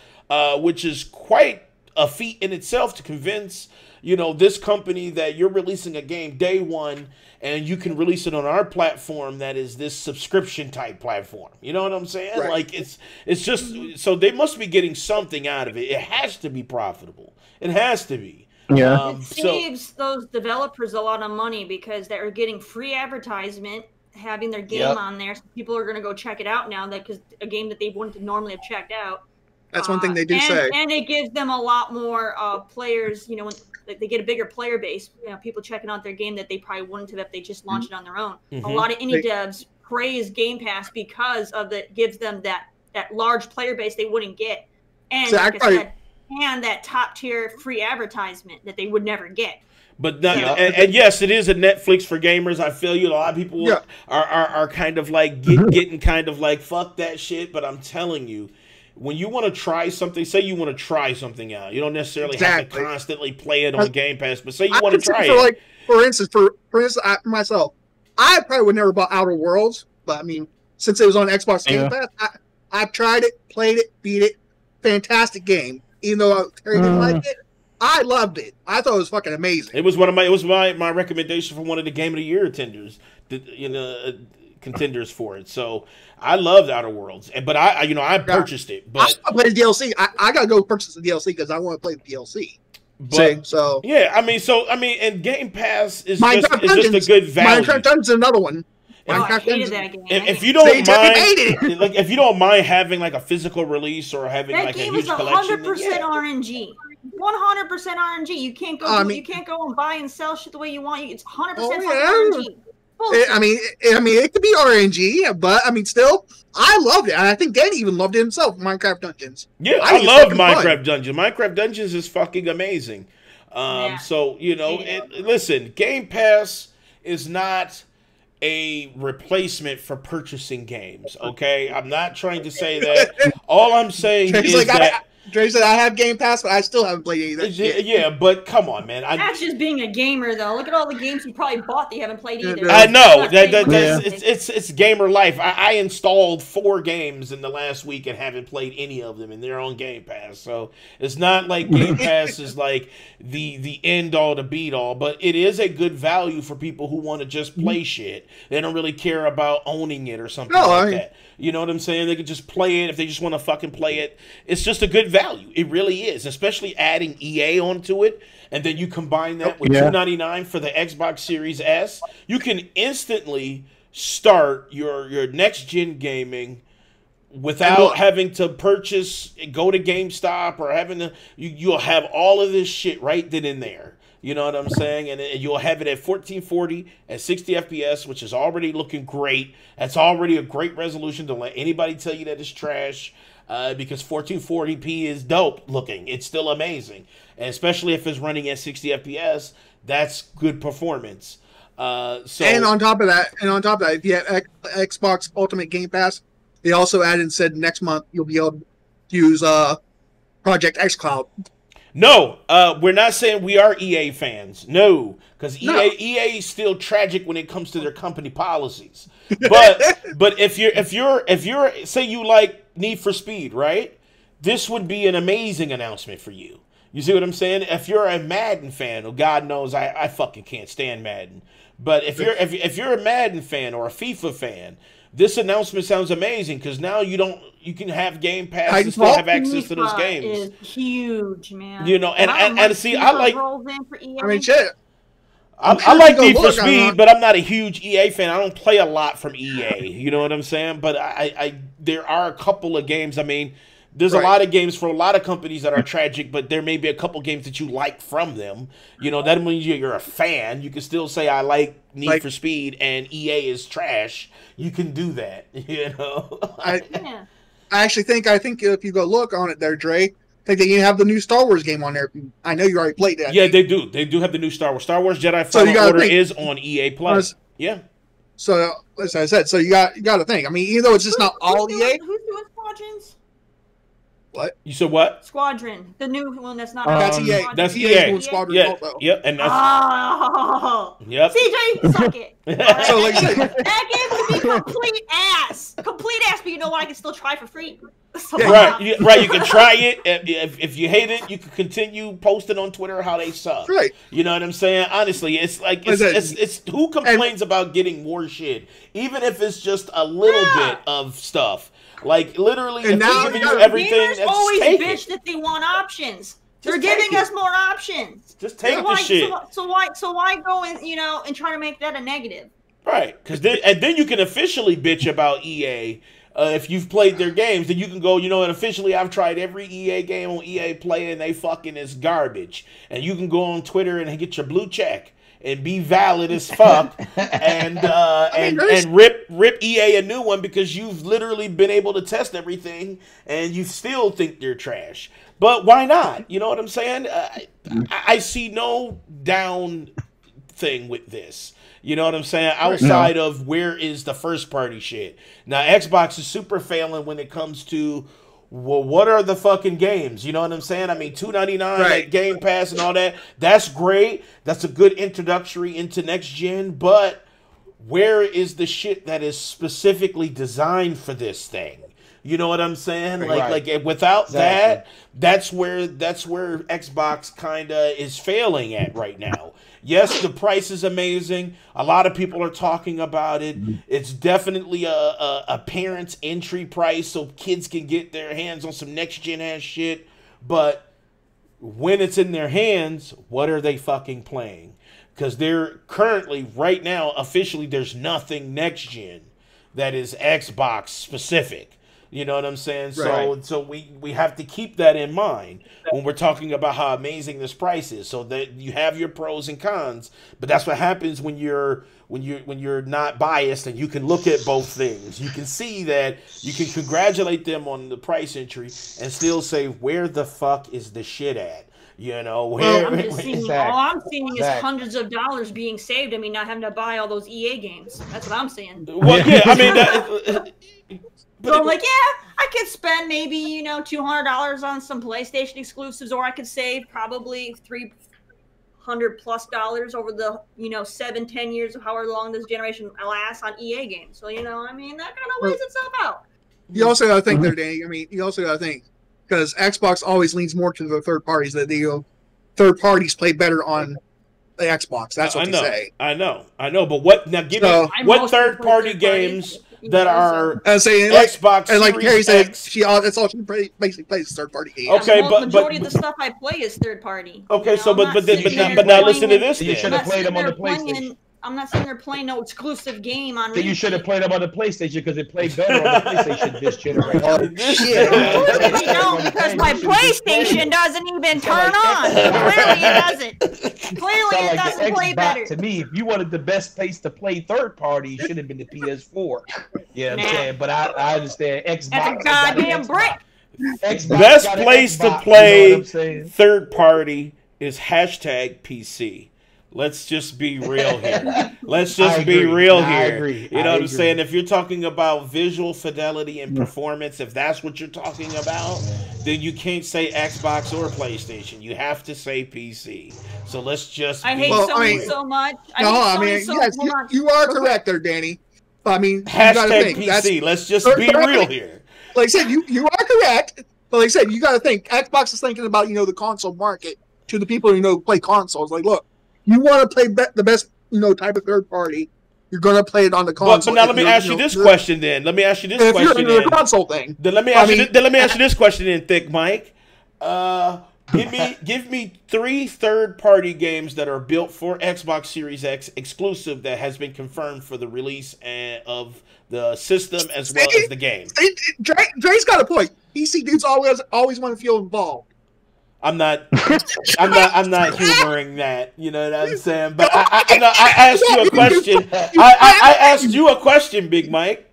which is quite a feat in itself to convince you know, this company that you're releasing a game day one, and you can release it on our platform that is this subscription type platform. You know what I'm saying? Right. Like it's just so they must be getting something out of it. It has to be profitable. It has to be. Yeah. It saves those developers a lot of money because they're getting free advertisement, having their game on there. So people are going to go check it out now because a game that they wouldn't normally have checked out. That's one thing they do say. And it gives them a lot more players, you know, when they get a bigger player base, you know, people checking out their game that they probably wouldn't have if they just launched it on their own. A lot of indie devs praise Game Pass because of it gives them that large player base they wouldn't get. And like I said, and that top tier free advertisement that they would never get. But and yes, it is a Netflix for gamers. I feel you. A lot of people are kind of like getting kind of like fuck that shit. But I'm telling you, when you want to try something, say you want to try something out, you don't necessarily have to constantly play it on Game Pass. But say you want to try it. Like, for instance, myself, I probably would never bought Outer Worlds, but I mean, since it was on Xbox Game Pass, I've tried it, played it, beat it. Fantastic game. Even though Terry didn't like it, I loved it. I thought it was fucking amazing. It was my recommendation for one of the Game of the Year contenders for it. So I loved Outer Worlds, but I purchased it. But I played the DLC. I gotta go purchase the DLC because I want to play the DLC. But, so yeah, and Game Pass is just a good value. Minecraft Dungeons is another one. I hated that game. If you don't mind, like if you don't mind having like a physical release or having that like a game huge is collection, 100% RNG. 100% RNG. You can't go. You can't go and buy and sell shit the way you want. It's 100% RNG. It could be RNG, but I mean, still, I loved it. And I think Danny even loved it himself. Minecraft Dungeons. Yeah, I love Minecraft Dungeons. Minecraft Dungeons is fucking amazing. So you know, listen, Game Pass is not a replacement for purchasing games, okay? I'm not trying to say that. All I'm saying is that Dre said I have Game Pass, but I still haven't played any of that shit. Yeah, but come on, man. That's just being a gamer, though. Look at all the games you probably bought that you haven't played either. I know. It's gamer life. I installed 4 games in the last week and haven't played any of them, and they're on Game Pass. So it's not like Game Pass is like the end-all to beat-all, but it is a good value for people who want to just play shit. They don't really care about owning it or something that. You know what I'm saying? They can just play it if they just want to fucking play it. It's just a good value. It really is, especially adding EA onto it, and then you combine that with $2.99 for the Xbox Series S. You can instantly start your next gen gaming without having to go to GameStop or having to. You'll have all of this shit right then and there. You know what I'm saying? And you'll have it at 1440 at 60 FPS, which is already looking great. That's already a great resolution. Don't let anybody tell you that it's trash, because 1440p is dope looking. It's still amazing. And especially if it's running at 60 FPS, that's good performance. And on top of that, if you have Xbox Ultimate Game Pass, they also added and said next month you'll be able to use Project xCloud. No, we're not saying we are EA fans. No, because EA is still tragic when it comes to their company policies. But if you're say you like Need for Speed, right? This would be an amazing announcement for you. You see what I'm saying? If you're a Madden fan, God knows I fucking can't stand Madden. But if you're a Madden fan or a FIFA fan, this announcement sounds amazing because now you can have Game Pass and still have access to those games. Is huge, man. You know, and see, I like. I mean, shit. I like Need for Speed, but I'm not a huge EA fan. I don't play a lot from EA. You know what I'm saying? But there are a couple of games. I mean, there's a lot of games for a lot of companies that are tragic, but there may be a couple games that you like from them. You know, that means you're a fan. You can still say I like Need for Speed and EA is trash. You can do that. You know. I actually think if you go look on it there, Dre, I think they have the new Star Wars game on there. I know you already played that. Yeah, they do. They do have the new Star Wars. Star Wars Jedi Fallen Order is on EA Plus. Yeah. So as I said, so you got to think. I mean, even though it's just not all EA. Who's doing Squadrons? What? You said what? Squadron. The new one that's not. That's EA. That's EA. Squadron also. Yep. And that's. Oh. Yep. CJ, suck it. So like I said, that game could be complete ass. Complete ass, but you know what? I can still try for free. So right. You can try it. If you hate it, you can continue posting on Twitter how they suck. Right. You know what I'm saying? Honestly, it's like it's who complains about getting more shit, even if it's just a little bit of stuff. Like literally, if they're giving you everything, gamers always bitch that they want options. They're giving us more options. Just take the shit. So why go and try to make that a negative? Right, because then you can officially bitch about EA. If you've played their games, then you can go, and officially I've tried every EA game on EA Play and they fucking is garbage. And you can go on Twitter and get your blue check and be valid as fuck and rip EA a new one because you've literally been able to test everything and you still think they're trash. But why not? You know what I'm saying? I see no down thing with this. You know what I'm saying? Outside of where is the first party shit. Now, Xbox is super failing when it comes to, well, what are the fucking games? You know what I'm saying? I mean, $2.99 at Game Pass and all that. That's great. That's a good introductory into next gen. But where is the shit that is specifically designed for this thing? You know what I'm saying? Like without that, that's where Xbox kind of is failing at right now. Yes, the price is amazing. A lot of people are talking about it. It's definitely a parent's entry price so kids can get their hands on some next-gen ass shit. But when it's in their hands, what are they fucking playing? Because they're currently, right now, officially, there's nothing next-gen that is Xbox specific. You know what I'm saying? Right. So we have to keep that in mind when we're talking about how amazing this price is. So that you have your pros and cons, but that's what happens when you're not biased and you can look at both things. You can see that you can congratulate them on the price entry and still say, where the fuck is the shit at? All I'm seeing is hundreds of dollars being saved. I mean, not having to buy all those EA games. That's what I'm saying. Well, yeah, I mean. So I'm like, yeah, I could spend maybe, $200 on some PlayStation exclusives, or I could save probably $300+ over the, 7-10 years of however long this generation lasts on EA games. So, that kind of weighs itself out. You also got to think there, Danny. I mean, you also got to think, because Xbox always leans more to the third parties, that third parties play better on the Xbox. That's what they say. I know. But what third party games that are Xbox and like Terry said, X. That's all she basically plays third party games. Okay, but the majority of the stuff I play is third party. Okay, so but now listen to this. You should have played them on the PlayStation. I'm not sitting there playing no exclusive game on. Then you should have played them on the PlayStation because it played better on the PlayStation this generation. No, because my PlayStation doesn't even turn on. Clearly it doesn't. Clearly it doesn't play better. To me, if you wanted the best place to play third party, it should have been the PS4. Yeah, I'm saying, but I understand Xbox. That's a goddamn brick. Best place to play third party is #PC. Let's just be real here. Let's just be real here. I agree. You know what I'm saying? If you're talking about visual fidelity and performance, if that's what you're talking about, then you can't say Xbox or PlayStation. You have to say PC. So let's just. I hate Sony so much. You are correct there, Danny. I mean, you #PC. Let's just be real here. Like I said, you are correct. But like I said, you got to think. Xbox is thinking about the console market to the people who play consoles. Like, look. You want to play the best, type of third party. You're going to play it on the console. But now let me ask you this question then. Let me ask you this question then. If you're into the console thing. Then let me ask you this question then, Thick Mike. Give me 3 third-party games that are built for Xbox Series X exclusive that has been confirmed for the release of the system as well as the game. Dre's got a point. PC dudes always want to feel involved. I'm not humoring that. You know what I'm saying? But I asked you a question. I asked you a question, Big Mike.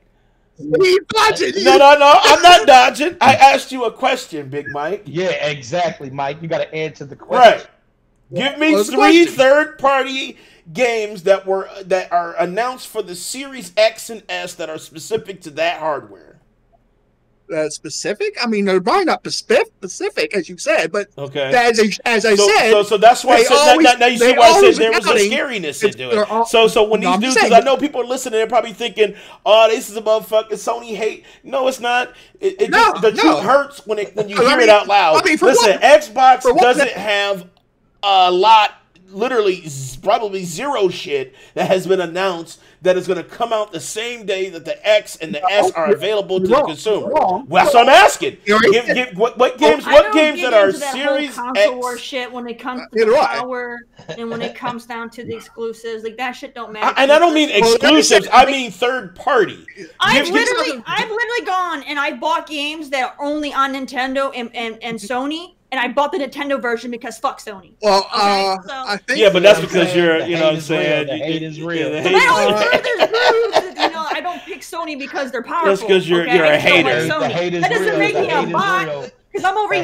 No, I'm not dodging. I asked you a question, Big Mike. Yeah, exactly, Mike. You got to answer the question. Right. Give me 3 third-party games that are announced for the Series X and S that are specific to that hardware. specific. I mean, they're probably not specific, as you said, but okay. As I said, so that's why I said now you see why I said there was a scariness into it. So when these dudes, because I know people are listening, they're probably thinking, "Oh, this is a motherfucking Sony hate." No, it's not. The truth hurts when you hear it out loud. Listen, Xbox doesn't have a lot. Literally, probably zero shit that has been announced that is going to come out the same day that the X and the S are available to the consumer. Well, that's what I'm asking. What games that are Series console war shit when it comes to power and when it comes down to the exclusives, like that shit don't matter. And I don't mean exclusives. I mean third party. I've literally gone and I bought games that are only on Nintendo and Sony. And I bought the Nintendo version because fuck Sony. Well, I think. Yeah, but that's because you're, you know what I'm saying? The hate is real. But I don't pick Sony because they're powerful. That's because you're a hater. The hate is real. That doesn't make me a bot. Because I'm over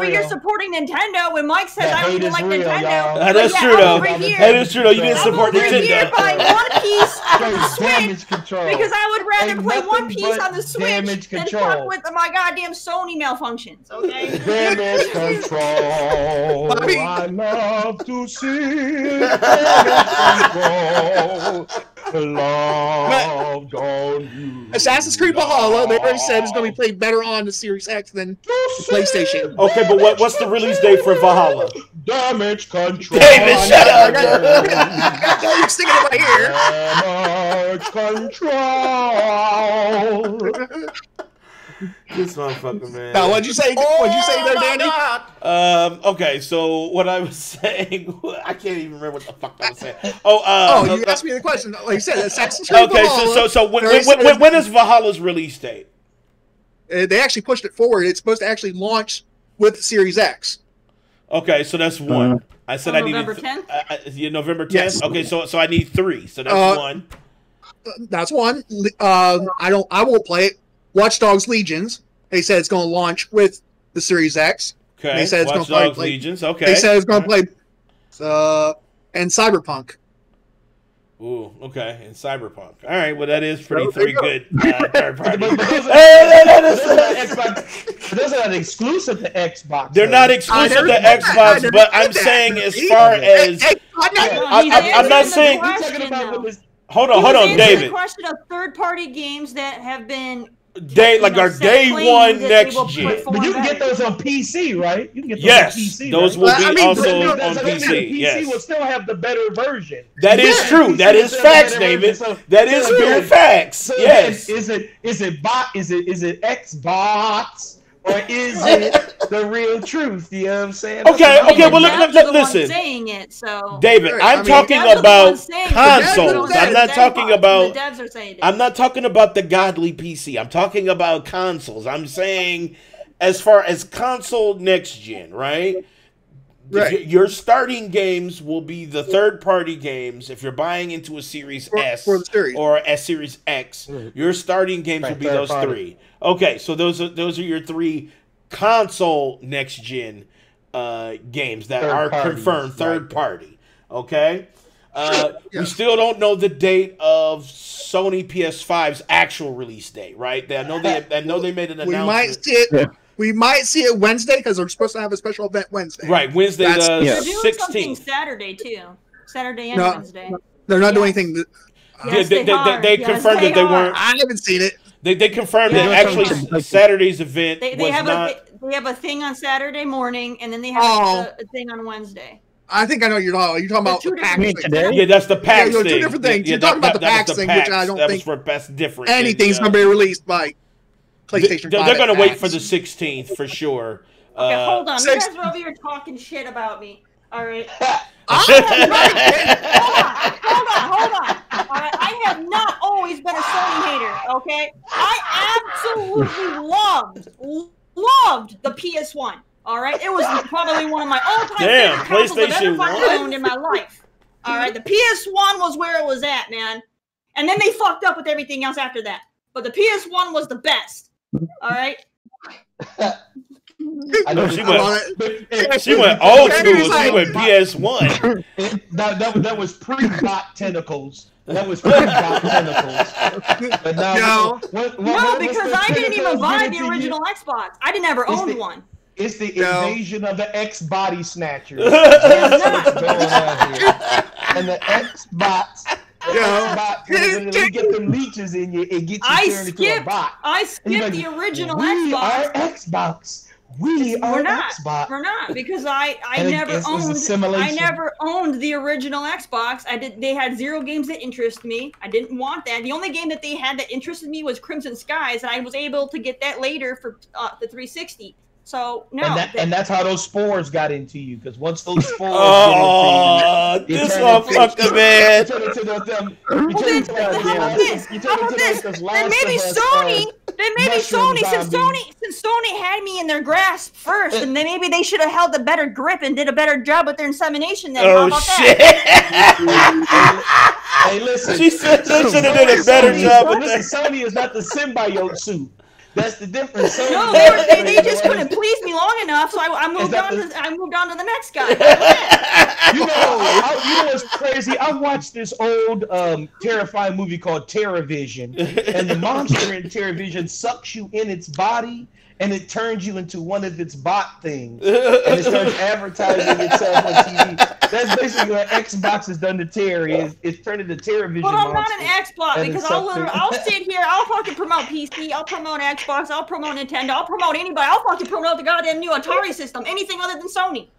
here supporting Nintendo when Mike says I don't even like Nintendo. That's true though. That is true though. You didn't support Nintendo. I'm over here buying One Piece on the Switch because I would rather play One Piece on the Switch than fuck with my goddamn Sony malfunctions. Okay. Damage control. I love to see damage control. Love on you. Assassin's Creed Valhalla, they already said it's going to be played better on the Series X than the PlayStation. Okay, but what's the release date for Valhalla? Damage control. David, shut up. You're sticking in my ear. Damage control. This motherfucker, man. Now, what'd you say? What'd you say there, Danny? Okay, so what I was saying, I can't even remember what the fuck I was saying. You asked me the question. Like you said, Assassin's Creed Valhalla. Okay, so when is Valhalla's release date? They actually pushed it forward. It's supposed to actually launch with Series X. Okay, so that's one. I said I needed November 10th. November 10th. Yes. Okay, so I need 3. So that's one. That's one. I won't play it. Watch Dogs Legions. They said it's going to launch with the Series X. Okay. They said it's Watch going to Dogs play. Legions. Okay. They said it's going to play. And Cyberpunk. Ooh, okay, and Cyberpunk. All right, well that is pretty good third party. Those are not exclusive to Xbox. They're not exclusive to Xbox, but I'm saying as far as I'm not saying. Hold on, David. The question of third-party games that have been our day one next gen. But you can get those on PC, right? You can get those on PC. Those will be also on PC. PC will still have the better version. That is true. That is facts, David. That is pure facts. Yes. Is it Xbox? Or is it the real truth? You know what I'm saying? Okay, well, listen. Saying it, so. David, I'm talking about consoles. I'm not talking about. The devs are saying it. I'm not talking about the godly PC. I'm talking about consoles. I'm saying, as far as console next gen, right? Right. Your starting games will be the third-party games. If you're buying into a Series S or a Series X, your starting games will be those 3. Okay, so those are your 3 console next-gen games that are confirmed third-party. Okay, we still don't know the date of Sony PS5's actual release date, right? I know they made an announcement. We might see it Wednesday because they're supposed to have a special event Wednesday. Right, Wednesday the 16th. They're doing something Saturday too. Saturday and Wednesday. They're not doing anything. They confirmed that they weren't. I haven't seen it. They confirmed that actually Saturday's event they have a thing on Saturday morning, and then they have a thing on Wednesday. I think I know what you're talking about. You're talking about the PAX thing. Yeah, that's the PAX thing. 2 different things. You're talking about the PAX thing, which I don't think that's different. Anything's going to be released by PlayStation 5. They're going to wait for the 16th for sure. Okay, hold on. You guys are over here talking shit about me. All right. Hold on. All right. I have not always been a Sony hater. Okay. I absolutely loved the PS1. All right. It was probably one of my all-time favorite consoles I've ever fucking owned in my life. All right. The PS1 was where it was at, man. And then they fucked up with everything else after that. But the PS1 was the best. All right. I know She went old school. She went PS1. That was pre-bot tentacles. That was pre-bot tentacles. But now, no, because I didn't even buy the original Xbox. I didn't ever own one. It's the invasion of the X-body snatchers. That's what's going on here. And the X-bots. You get them leeches in you and get you turned into a bot. I skipped the original Xbox. We are Xbox. We are Xbox. We're not because I never owned the original Xbox. They had 0 games that interested me. I didn't want that. The only game that they had that interested me was Crimson Skies, and I was able to get that later for the 360. So no, and that's how those spores got into you. Because once those spores get into you, this motherfucker, man. How about this? Then maybe Sony. Since Sony had me in their grasp first, and then maybe they should have held a better grip and did a better job with their insemination. Then how about shit. That? Hey, listen. She said they should have did a better job with that. Sony is not the symbiote suit. That's the difference. No, they just couldn't please me long enough, so I moved on to the next guy. You know what's crazy? I watched this old terrifying movie called TerraVision, and the monster in TerraVision sucks you in its body, and it turns you into one of its bot things, and it starts advertising itself on TV. That's basically what Xbox has done to Terry. It's turned into TerraVision. But I'm not an Xbox because I'll sit here. I'll fucking promote PC. I'll promote Xbox. I'll promote Nintendo. I'll promote anybody. I'll fucking promote the goddamn new Atari system. Anything other than Sony.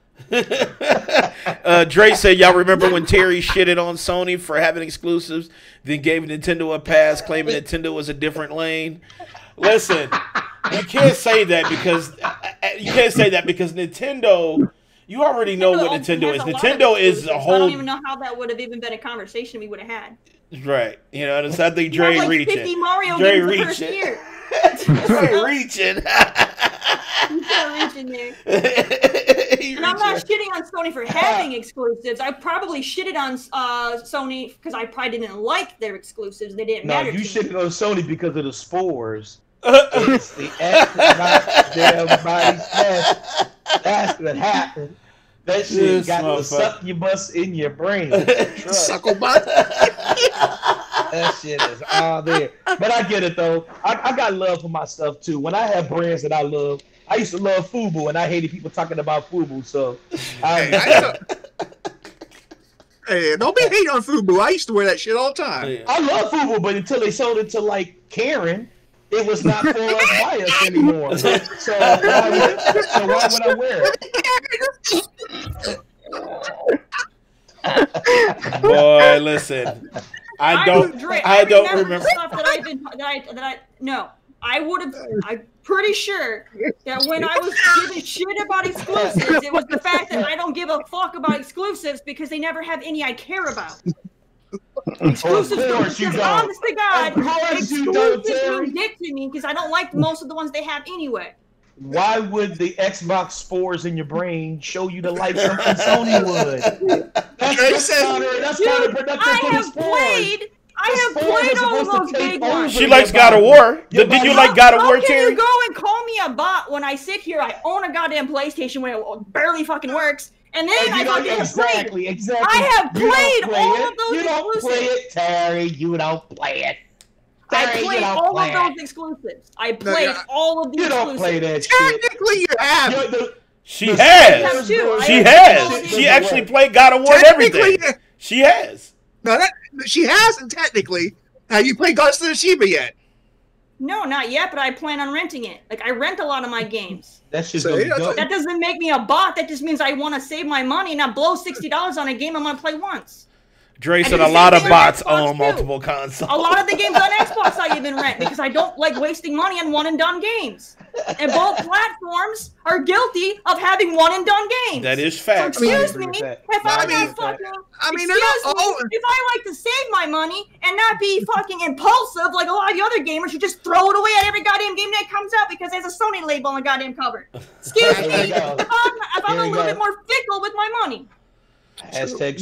Dre said, y'all remember when Terry shitted on Sony for having exclusives, then gave Nintendo a pass, claiming Nintendo was a different lane? Listen, you can't say that because Nintendo. You already know what Nintendo is. Nintendo is a whole. I don't even know how that would have even been a conversation we would have had. Right. You know, I think Dre like reaching. 50 Mario games the first year. Dre reaching. He's reaching there. And I'm not shitting on Sony for having exclusives. I probably shitted on Sony because I probably didn't like their exclusives. They didn't matter. No, you shitted on Sony because of the spores. It's the Xbox damn body snatch. That's what happened. That shit got the succubus in your brain. Succubus. That shit is all there. But I get it though. I got love for my stuff too. When I have brands that I love, I used to love FUBU, and I hated people talking about FUBU. So, hey, don't be hating on FUBU. I used to wear that shit all the time. I love FUBU, but until they sold it to like Karen, it was not for us by us anymore. So why would I wear it? Boy, listen. I don't remember stuff that I would have. I'm pretty sure that when I was giving shit about exclusives, it was the fact that I don't give a fuck about exclusives because they never have any I care about. Exclusives honest to God, exclusives mean dick to me because I don't like most of the ones they have anyway. Why would the Xbox spores in your brain show you to like something Sony would? That's counterproductive for the spores. I have played all of those big ones. She likes God of War. Did you like God of War, Terry? How can you go and call me a bot when I sit here, I own a goddamn PlayStation when it barely fucking works, and then I fucking have played. Exactly. I have played all of those exclusives. You don't play it, Terry. You don't play it. I played all of those exclusives. I played all of the exclusives. You don't play that shit. Technically, you have. She has. She has. She actually played God of War and everything. She has. No, she hasn't technically. Have you played Ghost of Tsushima yet? No, not yet, but I plan on renting it. Like, I rent a lot of my games. That's just that doesn't make me a bot. That just means I want to save my money and not blow $60 on a game I'm going to play once. Dre said a lot of bots own multiple consoles. A lot of the games on Xbox I even rent because I don't like wasting money on one-and-done games. And both platforms are guilty of having one-and-done games. That is fact. So excuse me, if I like to save my money and not be fucking impulsive like a lot of the other gamers who just throw it away at every goddamn game that comes out because there's a Sony label on the goddamn cover. Excuse me, if I'm a little bit more fickle with my money. Hashtag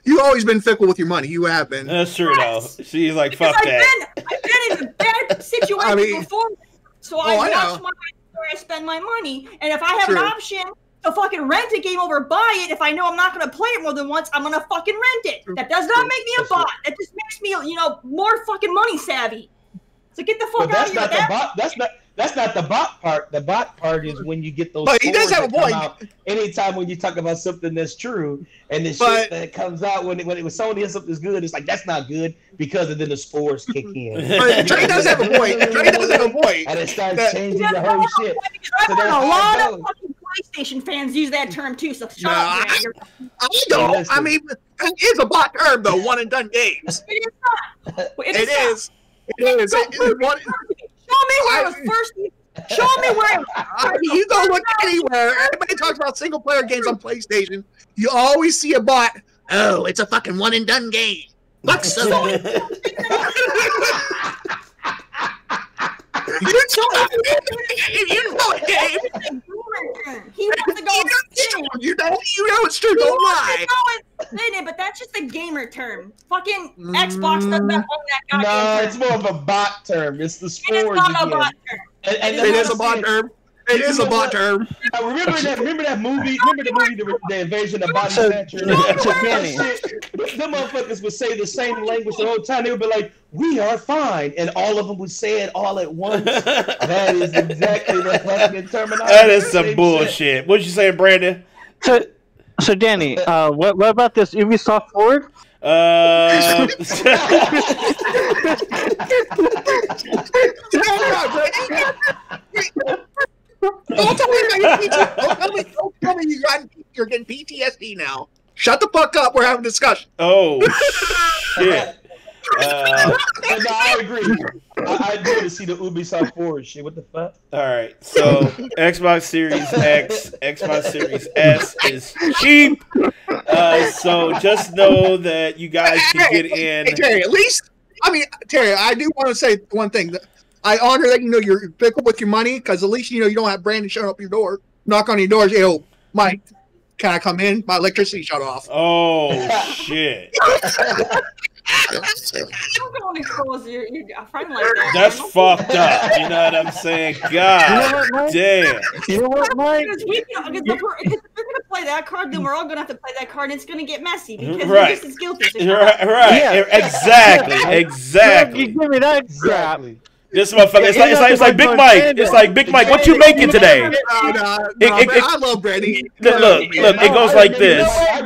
you've always been fickle with your money. You have been. That's true, though. She's like, fuck that. I've been in a bad situation before. So I watch where I spend my money, and if I have an option to fucking rent a game over buy it, if I know I'm not going to play it more than once, I'm going to fucking rent it. That does not make me a bot. That just makes me, more fucking money savvy. So get the fuck out of here. That's not the bot part. The bot part is when you get those. But he does have a point. Anytime when you talk about something that's true, and the shit that comes out when Sony has something that's good, it's like that's not good because then the spores kick in. But Dre does have a point. And it starts changing the whole shit. So a lot of fucking PlayStation fans use that term too. So shut up. I don't. I mean, it is a bot term though. One and done games. It is not. It is. Show me where it was first. Show me where. You go look anywhere. Everybody talks about single player games on PlayStation. You always see a bot. Oh, it's a fucking one and done game. Fuck so. You know it, Dave. He wants to go. You know it's true. Don't lie. But that's just a gamer term. Fucking Xbox does not own that goddamn term. No, it's more of a bot term. It's the spores. It is not a bot term. It is a bot term. It is a bot term. Remember that movie? Remember the movie, The Invasion of Body Snatchers? Them motherfuckers would say the same language the whole time. They would be like, "We are fine," and all of them would say it all at once. That is exactly the fucking terminology. That is some bullshit. What you saying, Brandon? So Danny, what about this Ubisoft Forward? Don't tell me you're getting PTSD now. Shut the fuck up. We're having a discussion. Oh, shit. I agree. I do to see the Ubisoft Forward shit. What the fuck? All right. So Xbox Series X, Xbox Series S is cheap. So just know that you guys can get in. Hey, Terry, at least, Terry, I do want to say one thing. I honor that you're fickle with your money because at least you don't have Brandon showing up your door, knock on your door, say, Mike, can I come in? My electricity shut off. Oh shit. I'm going to expose your friend like that. That's fucked up. You know what I'm saying? God damn. You know what, Mike? If they're going to play that card, then we're all going to have to play that card, and it's going to get messy because right. you're just as guilty. Right. Yeah. Exactly. You give me that crap. This motherfucker, it's like Big Mike. It's like Big Mike. What you making today? I love Brandon. Look. It goes like this. I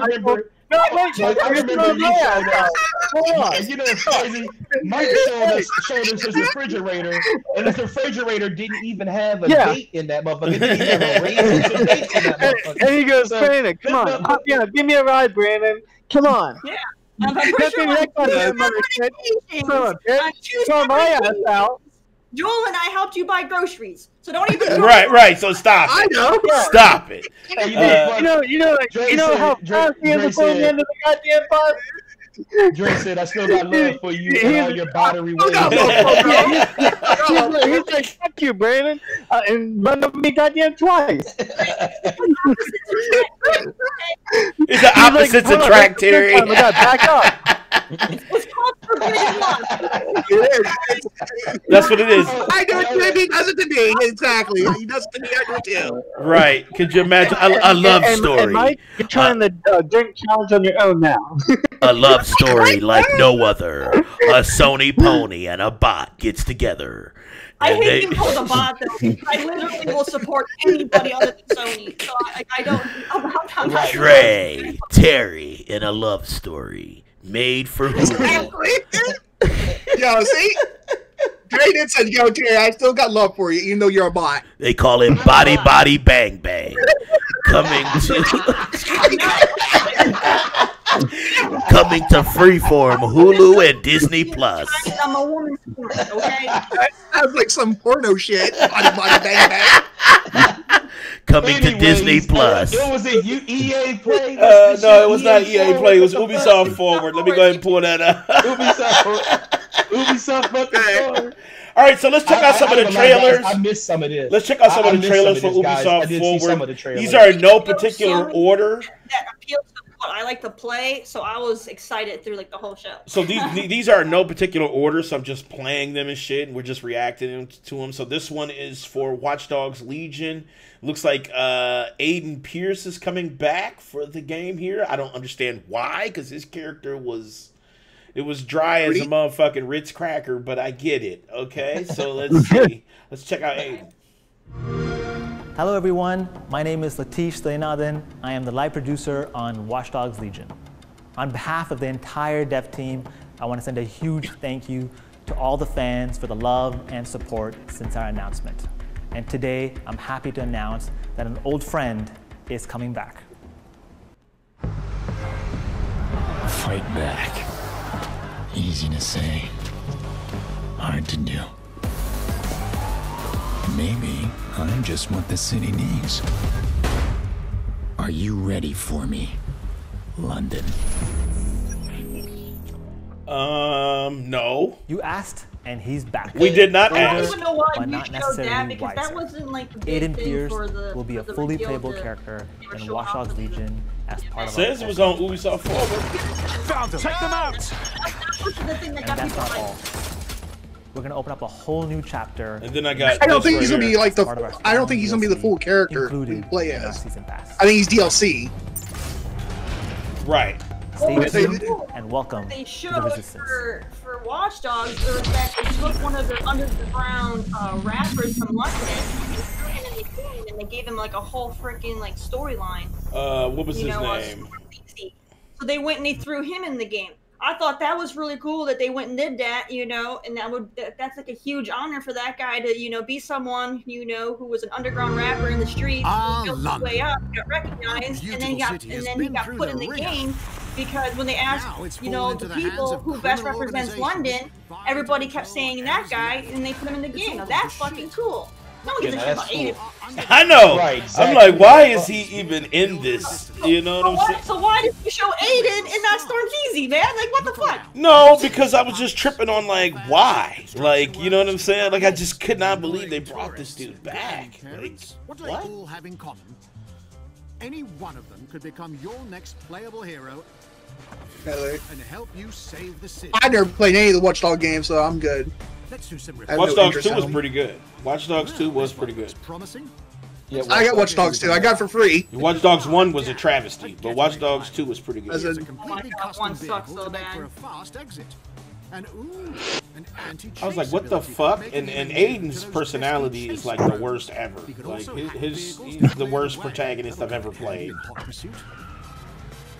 remember you showed us. You know what's crazy? Mike showed us his refrigerator, and his refrigerator didn't even have a date in that motherfucker. It didn't even have a raisin date in that motherfucker. And he goes, Brandon, come on. Give me a ride, Brandon. Come on. Yeah. I'm pretty sure my ass out. Joel and I helped you buy groceries, so don't even. Right. So stop it. I know. Stop it. You know how fast he is going into the goddamn bus. Dre said, "I still got love for you and all your battery ways." He's like, "Fuck you, Brandon," and run up me goddamn twice. It's the opposites attract, Terry. I gotta back up. It's called forbidden love. That's what it is. I do it to him. He does it to me. Exactly. He does it to me. I do it too. Right. Could you imagine a love story? And Mike, you're trying the drink challenge on your own now. A love story like no other. A Sony pony and a bot gets together. I hate being called a bot, though. I literally will support anybody other than Sony. So I don't. I'm not Dre, Terry, in a love story made for Hulu. Yo, see? Dre did say, "Yo, Terry, I still got love for you, even though you're a bot." They call it Body Body Bang Bang. Coming to Freeform, Hulu, and Disney Plus. I'm a woman's sport, okay? That sounds like some porno shit. Body, body, bang, bang. Coming to Disney Plus. It was a EA Play. No, it was not EA Play. It was Ubisoft Forward. Let me go ahead and pull that up. Ubisoft fucking forward. All right, so let's check out some of the trailers. I missed some of this. Let's check out some of the trailers for Ubisoft Forward. These are in no particular order. That appeals to what I like to play, so I was excited through like the whole show. So these are in no particular order, so I'm just playing them and shit, and we're just reacting to them. So this one is for Watch Dogs Legion. Looks like Aiden Pierce is coming back for the game here. I don't understand why, because his character was dry as a motherfucking Ritz cracker, but I get it. Okay, so let's see. Let's check out Aiden. Hello everyone, my name is Latish Slanathan. I am the live producer on Watch Dogs Legion. On behalf of the entire dev team, I want to send a huge thank you to all the fans for the love and support since our announcement. And today, I'm happy to announce that an old friend is coming back. Fight back. Easy to say, hard to do. Maybe I'm just what the city needs. Are you ready for me, London? No. You asked, and he's back. We did not ask. I don't even know why but you not showed necessarily that, because that wiser. wasn't like the big Aiden thing Pierce for the will be a fully playable character in Watch Dogs Legion as part of our Says it was on Ubisoft Forward. Found them. Check them out. the thing that And got that's people not all. like. We're gonna open up a whole new chapter. And then I got. I don't think he's gonna be like part of our the. I don't think he's gonna be the full character included we play in our as. season pass. I think he's DLC. Right. Stay They- tuned and welcome They to showed the Resistance. for Watch Dogs, it was that they took one of the underground rappers from London and threw him in the game, and they gave him like a whole freaking like storyline. What was his name? So they went and they threw him in the game. I thought that was really cool that they went and did that, you know, and that's like a huge honor for that guy to, you know, be someone, you know, who was an underground rapper in the streets, who built his way up, got recognized, and then he got put in the game because when they asked, you know, the people who best represents London, everybody kept saying that guy, and they put him in the game. Now that's fucking cool. No one gives a shit about Aiden. I know. Right, exactly. I'm like, why is he even in this? You know what I'm saying? So why did you show Aiden and not Stormzy, man? Like, what the fuck? No, because I was just tripping on like why, like you know what I'm saying? Like I just could not believe they brought this dude back. Like, What do they all have in common? Any one of them could become your next playable hero and help you save the city. I never played any of the Watch Dogs games, so I'm good. Let's do some I have Watch no Dogs interest 2 in was them. pretty good. Watch Dogs 2 was pretty good. Promising. Yeah, I got Watch Dogs 2. I got it for free. Watch Dogs 1 was a travesty, but Watch Dogs 2 was pretty As good. a- Completely God, custom one sucks vehicle so to make bad. for a fast exit. And an I was like, what the fuck? And Aiden's personality is like the worst ever. Like he's the worst protagonist I've ever played.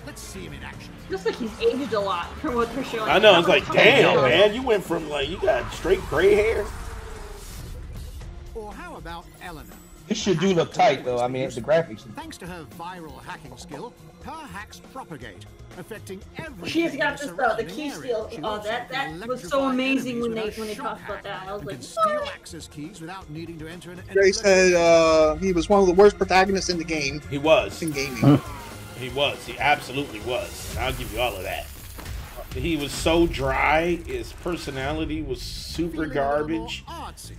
Let's see him in action. Looks like he's aged a lot from what they're showing. I know, it's like, damn, man, you went from like you got straight gray hair. Or how about Eleanor? This shit do look tight though. I mean, the graphics. Thanks to her viral hacking skill, her hacks propagate, affecting everything. She has got in this the the surrounding key area. steal. She Oh, also that can was so electrify amazing when enemies they with a talked shot about that. hack I was and like, can steal what? access keys without needing to enter an They said he was one of the worst protagonists in the game. He was. In gaming. He was. He absolutely was. And I'll give you all of that. He was so dry. His personality was super garbage.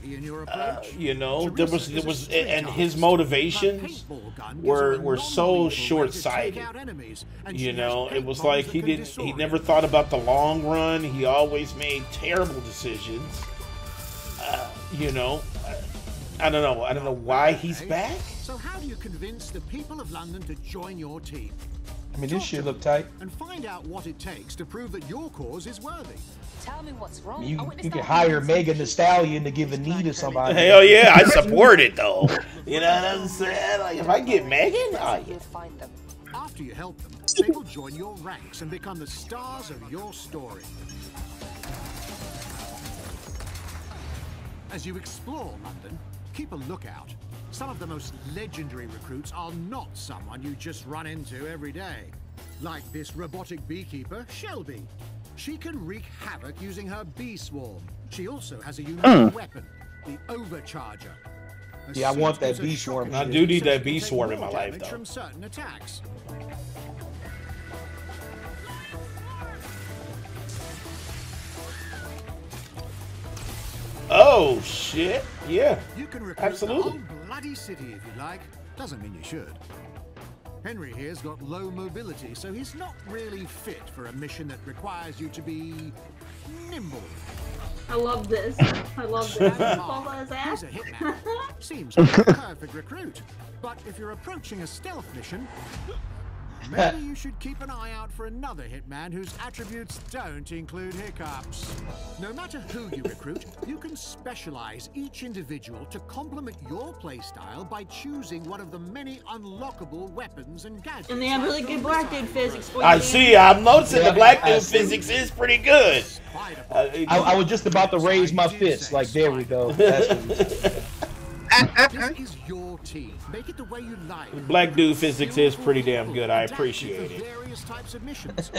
You know, there was, and his motivations were so short-sighted. You know, it was like he never thought about the long run. He always made terrible decisions. You know, I don't know. I don't know why he's back. So how do you convince the people of London to join your team? I mean, this shit look tight. And find out what it takes to prove that your cause is worthy. Tell me what's wrong. You can hire Megan Thee Stallion to give a knee to somebody. Hell yeah, I support it though. You know what I'm saying? Like if I get Megan, oh yeah. After you help them, they will join your ranks and become the stars of your story. As you explore London, keep a lookout. Some of the most legendary recruits are not someone you just run into every day. Like this robotic beekeeper, Shelby. She can wreak havoc using her bee swarm. She also has a unique weapon, the Overcharger. Yeah, I want that bee swarm. I do need that bee swarm in my life though. From certain attacks. Oh, Oh shit! Yeah, You can recruit absolutely. the whole bloody city if you like. Doesn't mean you should. Henry here's got low mobility, so he's not really fit for a mission that requires you to be nimble. I love this. I love this. Fall on his He's ass. a hitman. Seems like a perfect recruit. But if you're approaching a stealth mission, maybe you should keep an eye out for another hitman whose attributes don't include hiccups. No matter who you recruit, you can specialize each individual to complement your playstyle by choosing one of the many unlockable weapons and gadgets. And they have really good black dude physics. I see. I'm noticing the black dude physics is pretty good. I was just about to raise my fist. Like, there we go. This is your team. Make it the way you like. Black dude physics is pretty damn good. I appreciate it. Various types of missions.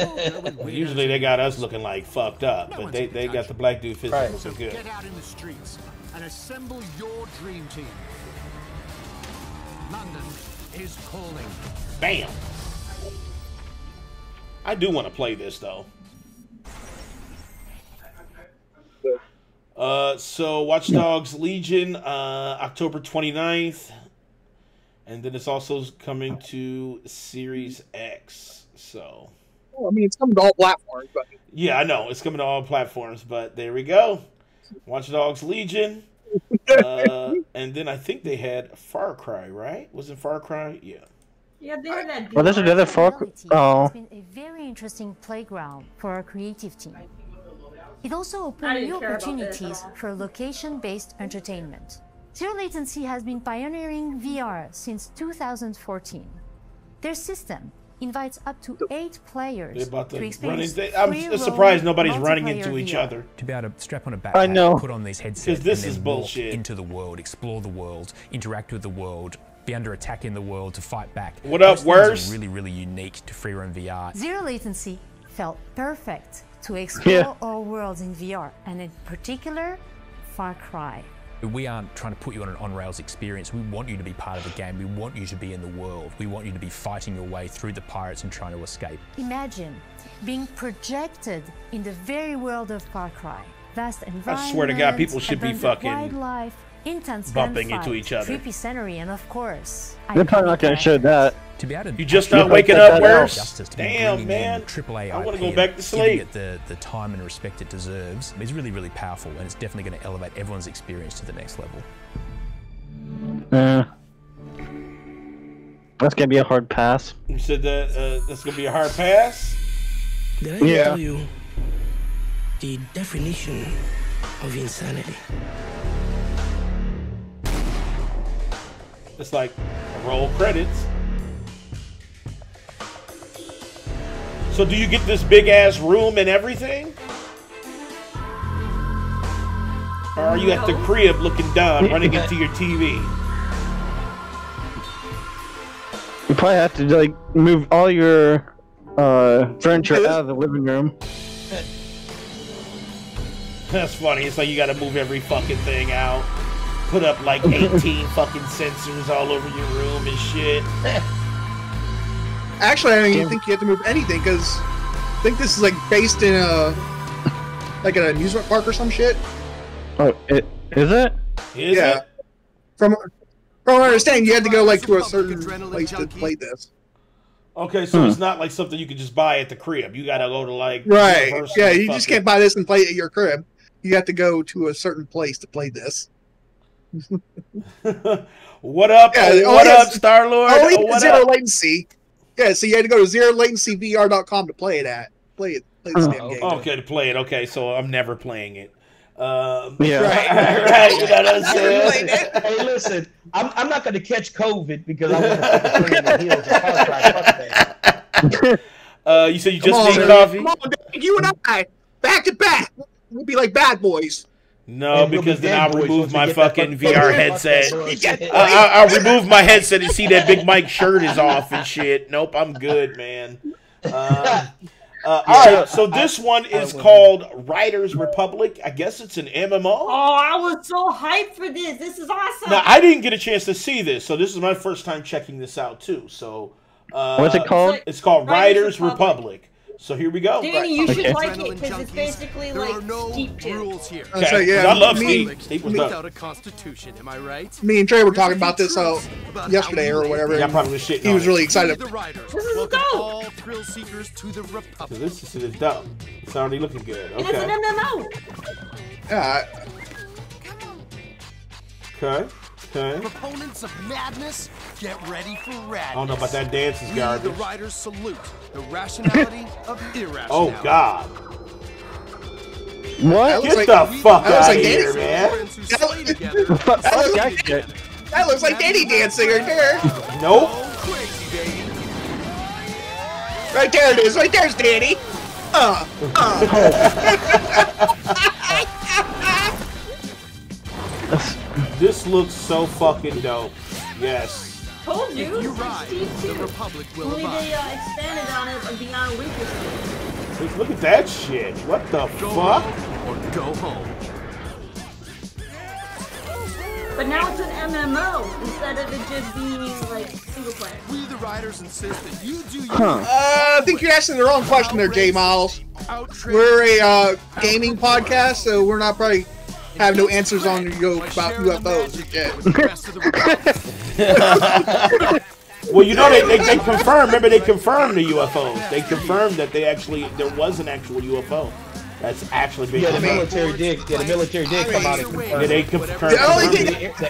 Usually they got us looking like fucked up, but they got the black dude physics looking good. Get out in the streets and assemble your dream team. London is calling. Bam. I do want to play this though. So Watch Dogs Legion, October 29th. And then it's also coming to Series X. So, well, I mean, it's coming to all platforms, but yeah, I know it's coming to all platforms. But there we go, Watch Dogs Legion. And then I think they had Far Cry, right? Was it Far Cry? Yeah. Yeah, they had that. Well, there's another Far Cry. Oh. It's been a very interesting playground for our creative team. It also opened new opportunities for location-based entertainment. Zero Latency has been pioneering VR since 2014. Their system invites up to 8 players to experience I'm surprised nobody's running into each other. To be able to strap on a backpack, put on these headsets, this and is then bullshit. walk into the world, explore the world, interact with the world, be under attack in the world to fight back. What up, worse? Really, really unique to free roam VR. Zero Latency felt perfect to explore our worlds in VR, and in particular, Far Cry. We aren't trying to put you on an on-rails experience. We want you to be part of the game. We want you to be in the world. We want you to be fighting your way through the pirates and trying to escape. Imagine being projected in the very world of Far Cry. Vast environments, I swear to God, people should be fucking wildlife, intense bumping gunfight, into each other. creepy scenery, and of course, They're probably not going to show that. To be able to you just not waking up, worse? Damn, man. AAA I want to IP, go back to sleep. Giving it the time and respect it deserves is really, really powerful, and it's definitely going to elevate everyone's experience to the next level. That's going to be a hard pass. You said that that's going to be a hard pass? Did I tell you the definition of insanity? It's like roll credits. So do you get this big ass room and everything? Or are you at the crib looking dumb, running into your TV? You probably have to like move all your furniture out of the living room. That's funny. It's like you got to move every fucking thing out. Put up like 18 fucking sensors all over your room and shit. Actually, I don't even think you have to move anything, because I think this is like based in like an amusement park or some shit. Oh, is it? Is it? From what I understand, you had to go like to a certain place to play this. Okay, so it's not like something you can just buy at the crib. You gotta go to like Universal. Yeah, you just can't buy this and play it at your crib. You have to go to a certain place to play this. What up? Yeah, what up, Star Lord? Only Zero Latency. Yeah, so you had to go to zerolatencyvr.com to play it at. Play this damn game. Okay, to play it. Okay, so I'm never playing it. Yeah. Right. You know what I'm saying? Hey, listen, I'm not going to catch COVID because I want to play in the heels of Far Cry. You said you just need coffee? Come on, you and I, back to back. We'll be like bad boys. No, because then I'll remove my fucking VR headset. I'll remove my headset and see that Big Mike shirt is off and shit. Nope, I'm good, man. All right, so this one is called Riders Republic. I guess it's an MMO. Oh, I was so hyped for this. This is awesome. Now, I didn't get a chance to see this, so this is my first time checking this out, too. So, what's it called? It's called Riders Republic. So here we go. Danny, you should like it because it's basically like Steep too. Rules here. Okay. So, yeah, I love me- Steep. Steep was Without up. a constitution, am I right? Me and Trey were talking about this yesterday or whatever. Yeah, I probably was shitting He on was it. really excited. The riders. This is Welcome dope. all thrill seekers to the Republic. This shit is dope. It's already looking good. And it's an Okay. MMO. Yeah, Okay. Okay. Proponents of madness, get ready for radness. I don't know about that dance is We, the garbage. riders, salute the rationality of irrationality. Oh God. What? looks Get like- the fuck that looks out of like here, Danny. man. Friends who slay together. Fuck that shit. that looks like Danny dancing right there. Nope. Oh, crazy, baby. Right there it is. Right there's Danny. This looks so fucking dope. Yes. Told you. If you It's ride, Steep the too. Republic will Only abide. they expanded on it beyond Winter. Look at that shit. What the Go fuck? home or go home. But now it's an MMO instead of it just being like single player. We, the riders, insist that you do you. I think you're asking the wrong question there, J Miles. We're a gaming podcast, so we're not probably have no answers on about UFOs and shit. Well, you know they confirmed. Remember, they confirmed the UFOs. They confirmed that there was an actual UFO. That's actually been Yeah, the confirmed. military did. Yeah, the military did come out and confirm. Yeah, they it. confirmed. The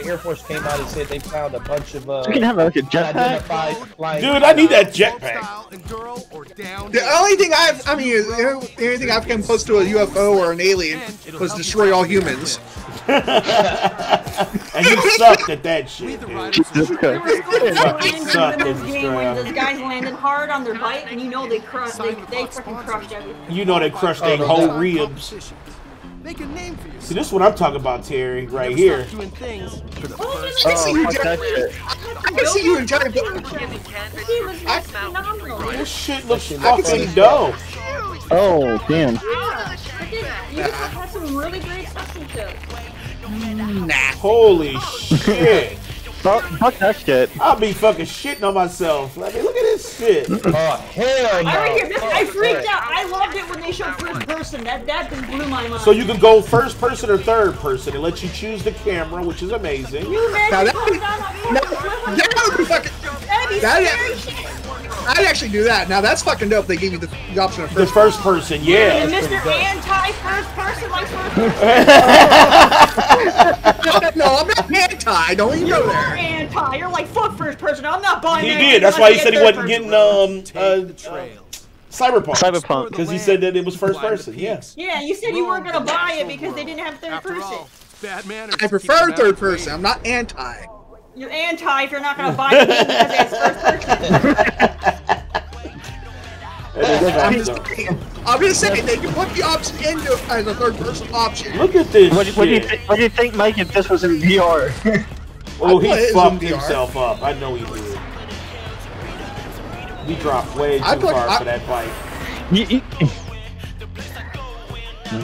Air Force came out and said they found a bunch of You can have like a jetpack. unidentified flying. Dude, I need that jetpack. The only thing the only thing I've come close to a UFO or an alien was destroy all humans. And you sucked at that shit, dude. Jesus Christ. Sucked In at this game when destroy. those guys landed hard on their bike and you know they freaking crushed everything. You know they crushed their whole ribs. Make a name for yourself. See, this is what I'm talking about, Terry, right here. Doing things for the I first can see you, fuck that Jerry. shit. I can see you enjoying This game was phenomenal. This shit looks fucking dope. Oh, damn. Yeah. You guys have some really great stuff into it. Holy shit. Fuck that shit. I'll be fucking shitting on myself. I mean, look at this shit. Oh hell no! I freaked out. I loved it when they showed first person. That just blew my mind. So you can go first person or third person. It lets you choose the camera, which is amazing. You Now imagine that going down on that would be fucking. That'd be That- scary shit. I'd actually do that. Now that's fucking dope. They give you the option of The first. first person, And yeah. Mr. Anti-first person likes first person. No, I'm not anti. Don't even go You're there. anti. You're like, fuck first person. I'm not buying He that. did. That's why he said he wasn't getting Cyberpunk. Cyberpunk. Because he said that it was first person. Yes. Yeah, you said you weren't gonna buy it because they didn't have third After person. all, bad manners. I prefer third person. I'm not anti. You're anti if you're not gonna buy it because it's first person. I'm just saying they can put the option into as a third person option. Look at this What do you shit. what do you think, Mike, if this was in VR? Oh, I play it he in fucked VR. himself up. I know he did. He dropped way I too put- far I- for that bike.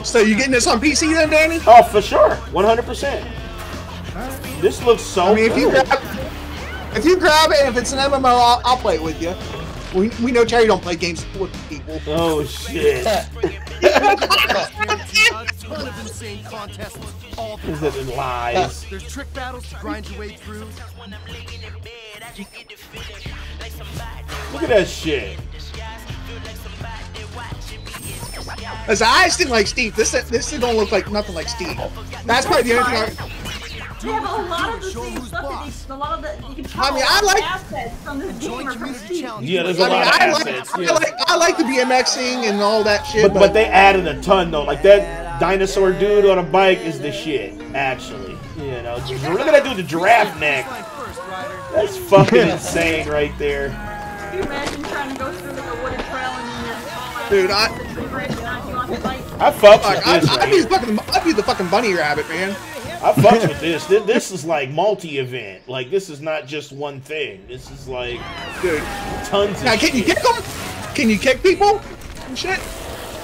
So you getting this on PC then, Danny? Oh, for sure. 100%. This looks so I mean, if you good. grab it, and if it's an MMO, I'll play it with you. We know Terry don't play games with people. Oh, shit. A ton of insane contests. All Is it in lies? There's trick battles to grind your way through. Look at that shit. As I just didn't like Steve. This don't look like nothing like Steve. That's probably the only thing. Yeah, but a lot of the same stuff that a lot of the you can tell I mean, I like- assets from this game are from Steve. Yeah, there's a lot of assets. Yeah. I like the BMXing and all that shit. But they added a ton, though. Like, that dinosaur dude on a bike is the shit, actually. You know, look at that dude, the giraffe neck. That's fucking insane right there. Can you imagine trying to go through like a wooded trail and then Dude, I fucks with this. I'd be the fucking bunny rabbit, man. I fucks with this. This is like multi-event. Like, this is not just one thing. This is like, dude, tons of now, can you shit. kick them? Can you kick people and shit?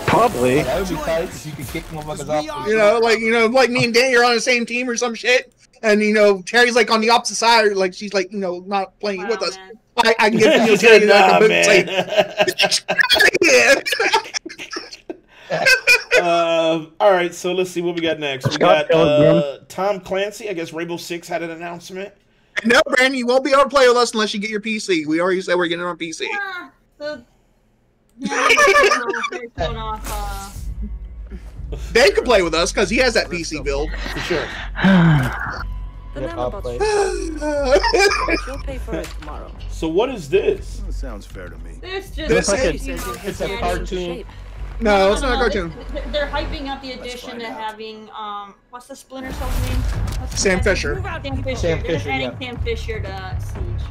Probably. That would be tight if you could kick motherfuckers off. Like me and Danny are on the same team or some shit. And Terry's like on the opposite side, like she's like not playing with us. Man. I can give Terry like a boot and say, all right, so let's see what we got next. We got Tom Clancy. I guess Rainbow Six had an announcement. No, Brandon, you won't be able to play with us unless you get your PC. We already said we're getting it on PC. Dave can play with us because he has that PC build. For sure. You'll pay for it tomorrow. So what is this? That sounds fair to me. It's a cartoon. No, it's not a cartoon. They're hyping up the addition to having what's the Splinter Cell's name? Sam Fisher. Sam Fisher. Sam They're Fisher, adding yeah. Sam Fisher to Siege.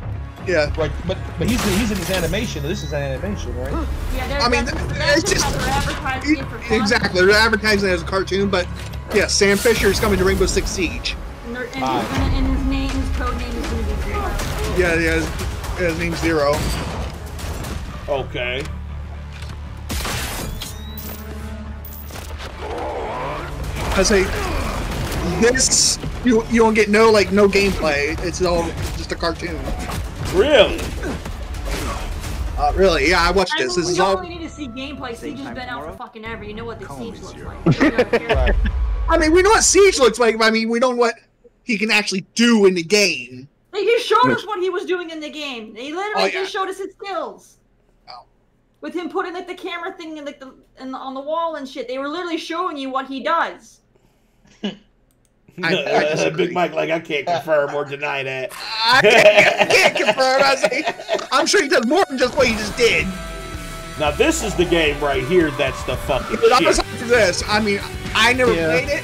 Yeah. Right, but he's in his animation. This is an animation, right? Yeah, I mean, that's it's just how they're advertising it for fun. exactly. They're advertising it as a cartoon, but yeah, Sam Fisher is coming to Rainbow Six Siege. And his code name is going to be Zero. Yeah, his name's Zero. Okay. I say this you don't get no gameplay. It's all just a cartoon. Really? Really? Yeah, I watched this. This We is don't all. really need to see gameplay. Siege has been out for fucking ever. You know what the Siege looks like. I mean, we know what Siege looks like. But I mean, we know what he can actually do in the game. They just showed us what he was doing in the game. They literally just showed us his skills. With him putting the camera thing on the wall and shit. They were literally showing you what he does. Big Mike, I can't confirm or deny that. I can't confirm. I'm sure he does more than just what he just did. Now this is the game right here. That's the fucking shit. I was for this. I mean, I never played it,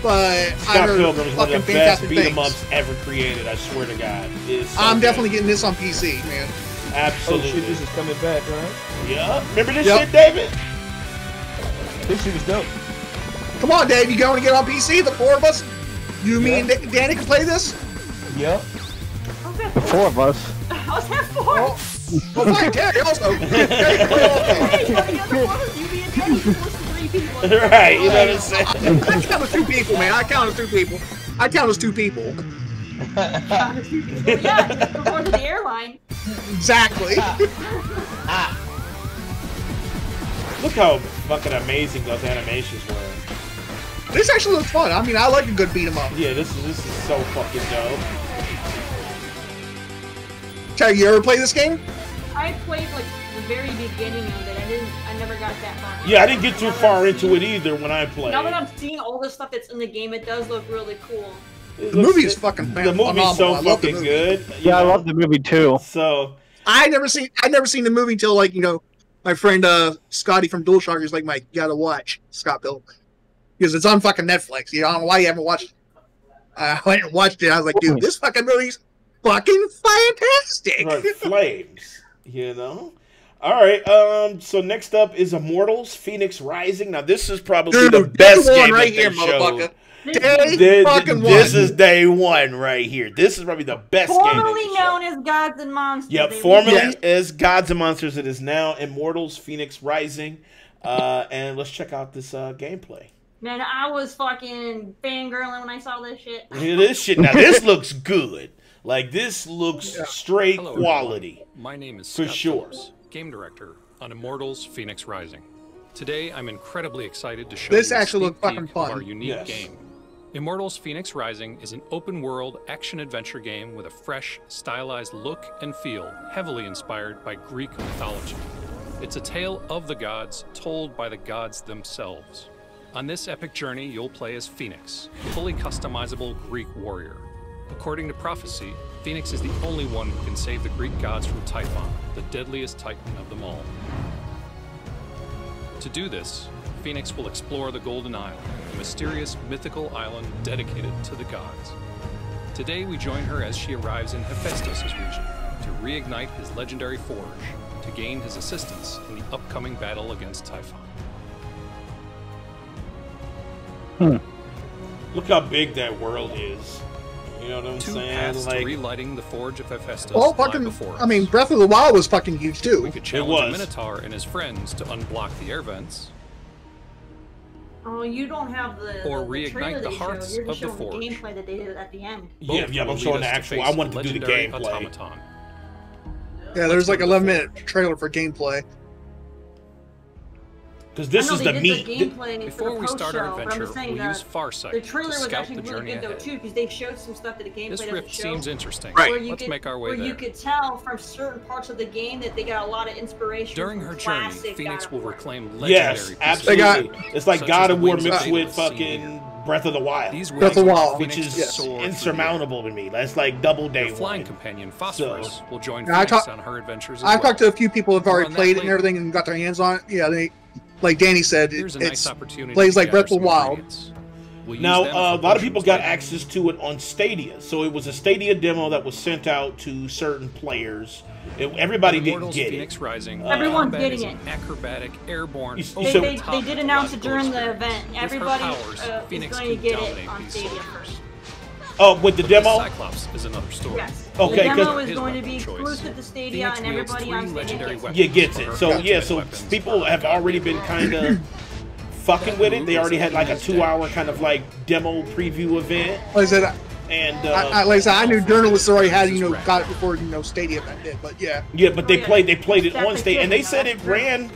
but Scott I Pilgrim is one of the best beat 'em things. ups ever created. I swear to God. I'm definitely getting this on PC, man. Absolutely. Oh shit, this is coming back, right? Yeah. Remember this shit, David? This shit was dope. Come on, Dave. You going to get on PC? The four of us? You, me, and Danny can play this? Yep. The four of us. How's that for? Well, fucking Terry also. Right, you know what I'm saying? I count as two people, man. I count as two people. Yeah, before the airline. Exactly. Look how fucking amazing those animations were. This actually looks fun. I mean, I like a good beat 'em up. Yeah, this is so fucking dope. Terry, you ever play this game? I played the very beginning of it. I never got that far. Yeah, I didn't get too far into it either when I played. Now that I'm seeing all the stuff that's in the game, it does look really cool. The movie is fucking phenomenal. The movie's so fucking good. Yeah, I love the movie too. So I'd never seen the movie till my friend Scotty from DualShock is like, Mike, you gotta watch Scott Pilgrim. Because it's on fucking Netflix. I don't know why you haven't watched it. I went and watched it. I was like, dude, this fucking movie's fucking fantastic. Right, flames, All right, so next up is Immortals: Phoenix Rising. Now this is probably the best game right that here, they showed. This is day one right here. This is probably the best game. Formerly known as Gods and Monsters. Yep, formerly as Gods and Monsters. It is now Immortals: Phoenix Rising. And let's check out this gameplay. Man, I was fucking fangirling when I saw this shit. This shit. Now this looks good. This looks straight quality. Everyone. My name is for Scott sure. Phillips, game director on Immortals: Phoenix Rising. Today, I'm incredibly excited to show This you a actually sneak looked fucking peek of fun. our unique Yes. game. Immortals: Phoenix Rising is an open-world action-adventure game with a fresh, stylized look and feel, heavily inspired by Greek mythology. It's a tale of the gods told by the gods themselves. On this epic journey, you'll play as Phoenix, a fully customizable Greek warrior. According to prophecy, Phoenix is the only one who can save the Greek gods from Typhon, the deadliest titan of them all. To do this, Phoenix will explore the Golden Isle, a mysterious mythical island dedicated to the gods. Today we join her as she arrives in Hephaestus' region to reignite his legendary forge to gain his assistance in the upcoming battle against Typhon. Look how big that world is. You know what I'm Two saying? paths to relighting the forge of Hephaestus Well, lie fucking, before us. I mean, Breath of the Wild was fucking huge too. We could challenge a Minotaur and his friends to unblock the air vents. Oh, you don't have the Or the reignite trailer the they hearts showed. You're of just the showing forge. the gameplay that they did at the end. Yeah, I'm showing the actual. I wanted to do the gameplay. Automaton. Yeah, there's like 11-minute trailer for gameplay. Because this is the meat. The gameplay Before for the we start our post-show, but I'm adventure, just saying we'll use the Farsight trailer to was scout actually the really journey good though ahead. too, because they showed some stuff that the gameplay This doesn't rift show. seems interesting. Right. Where you Let's could, make our way where there. you could tell from certain parts of the game that they got a lot of inspiration. During from her journey, classic Phoenix God will of War. reclaim legendary Yes, pieces absolutely. It's like such God as the of War wings mixed Beta with seen fucking here. Breath of the Wild. These Breath of the wings Wild, which Phoenix is soar through the insurmountable to me. That's like double day Your flying one. companion Phosphorus will join Yeah, Phoenix on her adventures as I've well. talked to a few people who've More already on that played it and later. everything and got their hands on it. Yeah, they, like Danny said, Here's a it's nice opportunity plays to like gather Breath of the some Wild. ingredients. We'll use Now, them for a lot of potions people got later. access to it on Stadia. So it was a Stadia demo that was sent out to certain players. Everybody didn't Immortals get Phoenix it. Rising. Everyone's combat getting is it. an acrobatic, airborne. You They, so- they did announce it during the event. With her Everybody powers, is Phoenix going to can get dominate it on these Stadia soldiers. first. Oh, with the But demo? Cyclops is another story. Yes. Okay, the demo 'cause- is His going to weapon be choice. exclusive to Stadia, Phoenix and wields everybody 3 on Stadia legendary gets it. Yeah, gets it. for her So yeah, gauntlet so weapons. people have already been kind of fucking with it. They already had like a 2-hour kind of like demo preview event. Like I said, And like I said, I knew journalists already had got it before Stadia did, but yeah. yeah, but they played it on stage, and they said it ran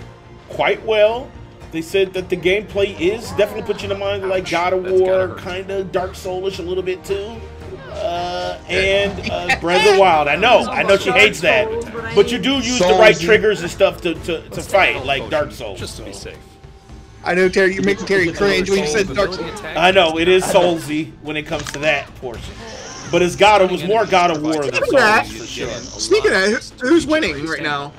quite well. They said that the gameplay is definitely put you in the mind of like God of War, kind of Dark Soulish a little bit too. And Breath of the Wild. I know she hates that, but you do use the right triggers and stuff to fight like Dark Souls. Just to be safe. I know, Terry, you're making Terry cringe when you said Dark Souls. I know it is Soulsy when it comes to that portion, but it's it was more God of War than Souls for sure. Speaking of that, who's winning right now?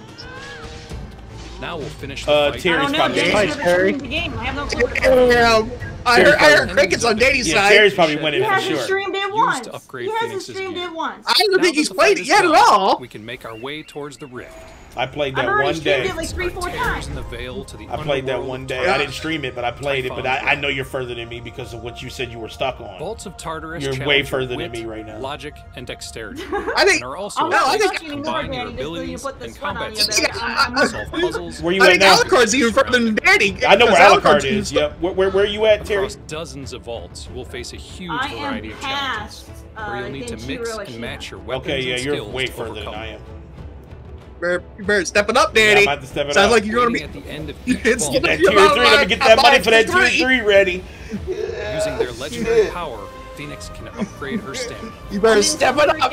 Now we'll finish the fight. Terry's probably Danny's winning. never streamed the game. I have no clue. I heard crickets on Danny's side. Terry's probably winning He for hasn't sure. streamed it Used once. to upgrade He hasn't Phoenix's streamed gear. it once. I don't Now think that he's the played fight it is yet at done, all. We can make our way towards the rift. I played I've that already one streamed day. it like 3-4 Tears times. in the veil to the I played that underworld one of day. Tartarus. I didn't stream it, but I played it. But I know you're further than me because of what you said you were stuck on. Bolts of Tartarus You're way challenge further wit, than me right now. Logic and dexterity. I think. And are also I'm not able to touching anymore, combine your Danny, just so you abilities put the and sweat on combat you, skills but I'm to solve puzzles. Where you I at think now? Alucard's even further than Danny. I know where because Alucard is. Yep. Where you at, Terry? Across dozens of vaults, we'll face a huge I variety am of challenges, past where you'll need to mix Denjiro and match Ashina. your weapons Okay, yeah, and you're skills way to further than overcome I them. am. You better step it up, Yeah, Danny. I'm about to step it Sounds up. like you're going to Waiting be. at the end of each It's vault, That tier 3. Let me get that money for that tier 3 ready. using their legendary power, Phoenix can upgrade her stamina. You better step it up.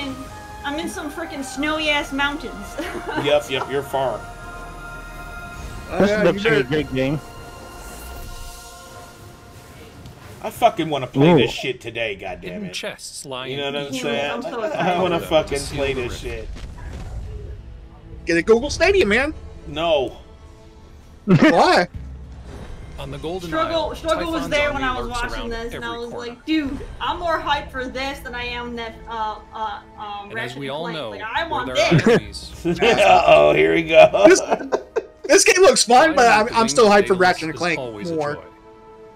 I'm in some freaking snowy ass mountains. Yep, you're far. This yeah, looks you like a better- great game. I fucking want to play Ooh. this shit today, goddammit. Hidden chests lying. You know what I'm Yeah, saying? I'm so I excited. want to fucking Seal play the this rift. shit. Get a Google Stadia, man. No. Why? On the Golden Isle, Struggle was Typhon's there when army I was lurks watching around this, and I every was corner. like, dude, I'm more hyped for this than I am that And as Ratchet we all Clank. know, Like, I where want there are this. enemies, Uh-oh, here we go. This game looks fun, but finding the I'm still winged hyped for Daedalus Ratchet and is Clank always a more. joy.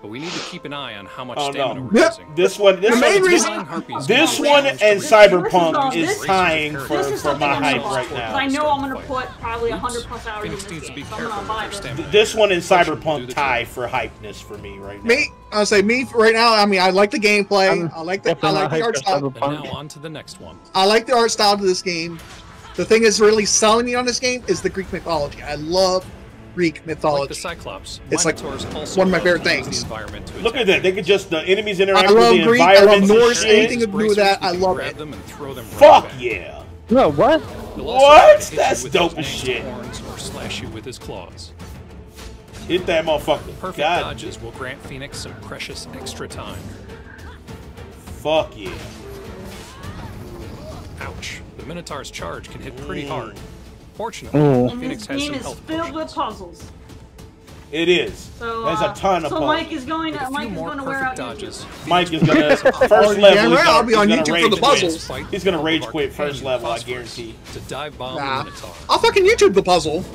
But we need to keep an eye on how much Oh, stamina no. we're using. This one main reason- this one and Cyberpunk is tying for my something I'm hype gonna right buy, now. 'cause I know I'm gonna put probably 100+ hours Phoenix in needs this to be game, so I'm careful gonna buy with their this. stamina. This one and Do Cyberpunk the tie for hypeness for me right now. Me, I'll say me right now. I mean, I like the gameplay. I'm I like the definitely not art hyped for style. And now on to the next one. I like the art style to this game. The thing that's really selling me on this game is the Greek mythology. I love Greek Like the mythology. Cyclops, It's like Minotaurs also one of my love favorite to use things. the environment to Look at attack. that. They could just, the enemies interact I with love the Greek, I love environments and Norse, shit. anything to do with that. I love Grab it. them and throw them right Fuck back. yeah. No, what? He'll also try What? to hit you That's with dope his as angst shit. horns or slash you with his claws. Hit that motherfucker. Perfect God. dodges will grant Phoenix some precious extra time. Fuck yeah. Ouch. The Minotaur's charge can hit pretty hard. Fortunately, Oh. And Phoenix this has game some is health filled with potions. puzzles. It is. So, There's a ton of so puzzles. Mike is going With a to few Mike is more going to wear perfect out dodges, Mike is gonna first Oh, level. yeah, he's right, gonna- I'll be on he's gonna YouTube for the rage puzzles. quit. He's gonna rage Our quit first companion level, I Phosphorus guarantee. To dive bomb Nah. the Minotaur. I'll fucking YouTube the puzzle.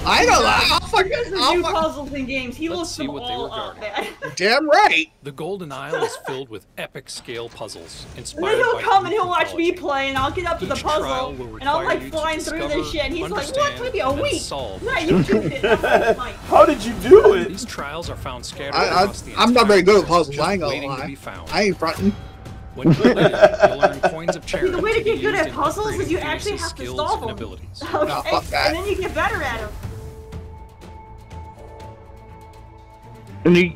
I ain't gonna lie. There's the new puzzles in games. He looks them all up, man. Damn right. The Golden Isle is filled with epic scale puzzles And inspired then he'll by come and Greek he'll watch me mythology. play, and I'll get up to the Each trial puzzle, will and I'm require like you to flying through this discover, shit, and he's like, what? understand, Maybe a and then week. solve Yeah, each you of them. did it. How did you do it? These trials are found scattered across the I'm not very good at puzzles. just I ain't gonna waiting to lie. be found. I ain't fronting. When completed, you'll earn coins of charity. The way to get be good used at in puzzles is you upgrading actually Phoenix's have to skills solve and them. abilities. Okay? No, fuck that. And then you get better at them. And you,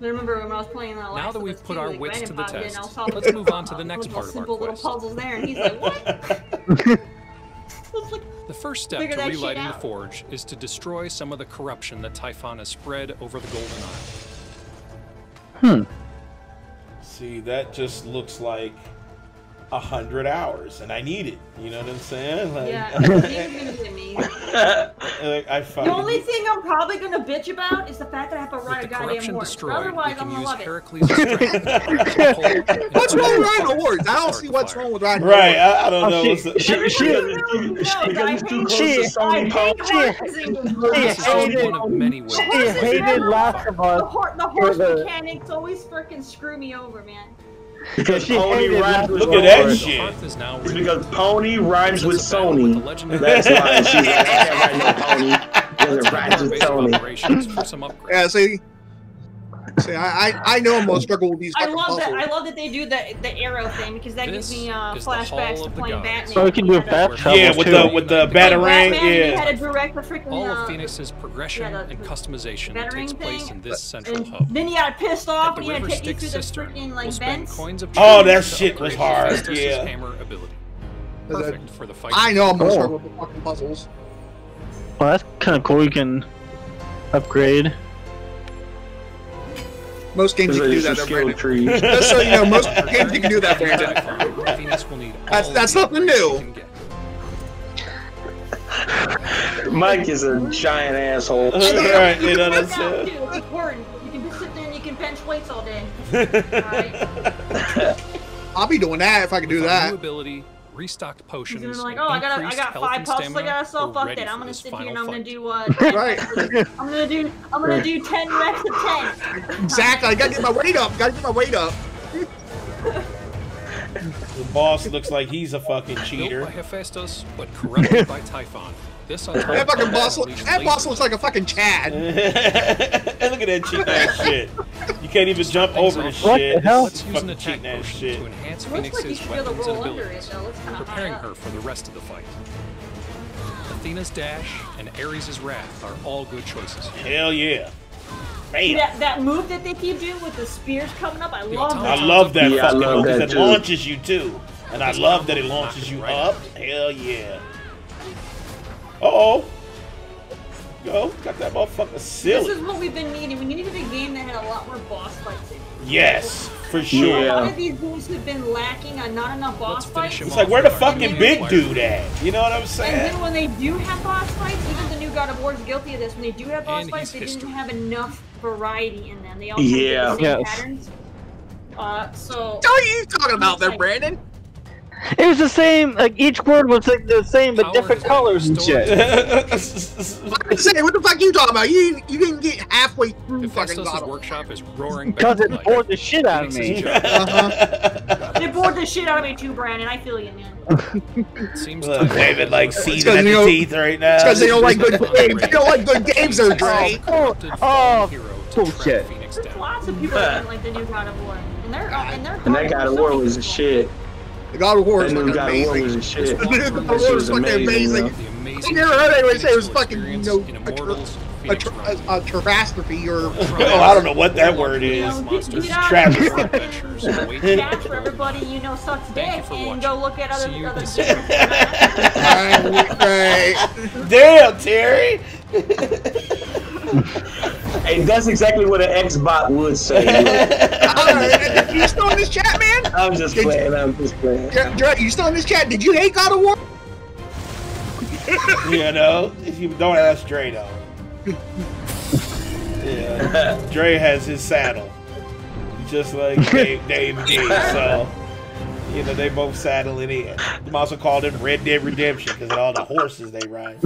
I remember when I was playing that last Now that we've of us put too, our like, wits Brandon to the popped in, test, I was solving let's move on to the next little part of our simple little quest. puzzles there, and he's like, what? The first step Figure to that shit relighting the out. forge is to destroy some of the corruption that Typhon has spread over the Golden Isle. See, that just looks like 100 hours, and I need it. You know what I'm saying? Like, Yeah, it's gonna be amazing. like, I The only thing I'm probably gonna bitch about is the fact that I have to ride a goddamn corruption horse. destroyed, Otherwise, we I'm can gonna use love it. Heracles' strength. What's wrong with riding a horse? I don't see what's wrong with riding a Right, horse. I don't know. what's Because it's too close to Sony Power. This is only one of many ways. She hated Last of Us. The horse mechanics always freaking screw me over, man. Because She Pony hated rhymes with Look at that Lord. shit. Hearth is now It's because Pony rhymes with It's a battle with the Sony. legendary That's why she's like, I can't ride no Pony. Because it rhymes with base of Sony. operations for some upgrades. Yeah, see, I know I'm gonna struggle with these I fucking love puzzles. that. I love that they do the arrow thing because that gives This me is the flashbacks Hall to of the playing Gods. Batman. So we can do a fast travel Yeah, with too. the batarang. Batman, you Yeah. had to direct the freaking All of Phoenix's progression yeah, the and customization batarang takes place thing, in this central and hub. then you got pissed off At and the you had to River take you Styx through the cistern, freaking we'll like spend vents. coins of Oh, charity that to shit was upgrade hard, Hephaestus' yeah. hammer ability. Perfect for the fight. I know I'm gonna Oh. struggle with the fucking puzzles. Well, that's kind of cool. You can upgrade. Most games you can do that, though, skill Brandon. tree. Just so you know, most games you can do that, Brandon. Phoenix will need That's all the something upgrades new. he can get. Mike is a giant asshole. Right, you know what I'm Work out, saying? too. It's important. You can just sit there and you can bench weights all day. I'll be doing that if I can do With our new that. ability, restocked He's potions, gonna be like, and oh, I got increased 5 health and puzzles I stamina, gotta solve. we're Fuck ready that. I'm for gonna this sit here final and I'm gonna fight. do 10 Right. I'm gonna do 10 reps of 10. Exactly. I gotta get my weight up. Gotta get my weight up. The boss looks like he's a fucking Built cheater. by Hephaestus, but corrupted by Typhon. This That fucking boss. That boss looks like a fucking Chad. And look at that cheating ass shit. You can't even jump over the What shit. the hell? This is Let's use an fucking attack cheating ass potion shit. to enhance Looks like you Phoenix's should be able to weapons and roll under it, abilities, though. It's kind of preparing high her up. for the rest of the fight. Athena's dash and Ares' wrath are all good choices. Hell yeah. See, Man. that move that they keep doing with the spears coming up, I love I that. love that Yeah, I fucking love move because that it too. launches you too. And I This love that it combo launches knocks you it right up. out. Hell yeah. Uh-oh. Go. Got that motherfucker This silly. is what we've been needing. We needed a game that had a lot more boss fights in it. Yes, for A sure. lot Yeah. of these games have been lacking on not enough boss Let's finish fights. him It's off like, where the with our fucking new big player. dude at? You know what I'm And saying? then when they do have boss fights, even the new God of War is guilty of this. When they do have boss And fights, he's they history. didn't have enough variety in them. They all kind of Yeah. did the same Yes. patterns. So What are you talking about there, Brandon? It was the same. Like each word was like the same, but Power different has been colors and restored. shit. I'm saying, what the fuck you talking about? You didn't get halfway through fucking Hephaestus' God of War. workshop is roaring back Because to it life. bored the shit out of Phoenix's me. job they bored the shit out of me too, Brandon. I feel you, man. seems Look, Typhon David like is seething 'cause at you the know- teeth right now. It's because they don't like good games. They don't like good games, there, Dre. corrupted Oh, fallen hero to bullshit. track Phoenix There's down. lots of people that didn't like the new God of War, and they're And that God of War was a shit. The God of War That is new fucking God of War was amazing. a shit. The new God That of shit War was is fucking amazing. yo. The amazing I never heard anyone say it was Phoenix fucking, experience you know, in a Immortals, a Phoenix Rising. catastrophe or Oh, I don't know what that word is. Monsters, Travis. more adventures, await That's you. for everybody you know sucks Thank you dick, for and watching. go look at See other you other. this Right. Damn, Terry. Hey, that's exactly what an Xbot would say. Alright, you still in this chat, man? I'm just playing. I'm just playing. Dre, you still in this chat? Did you hate God of War? You know, if you don't ask Dre though. Yeah, Dre has his saddle, just like Dave D. So, You know, they both saddling in. They also called it Red Dead Redemption because of all the horses they ride.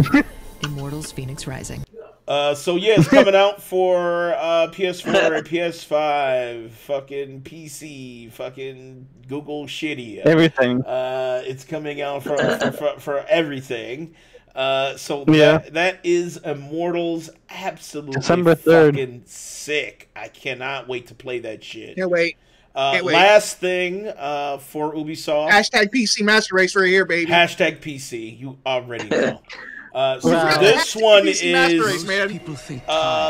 Immortals Phoenix Rising. So yeah, it's coming out for PS4, PS5, fucking PC, fucking Google Shitty. Everything. It's coming out for everything. So Yeah. that is Immortals. Absolutely December 3rd. fucking sick. I cannot wait to play that shit. Can't wait. Can't wait. Last thing for Ubisoft. Hashtag PC Master Race right here, baby. Hashtag PC. You already know. So Wow. this one PC Master Race, is man.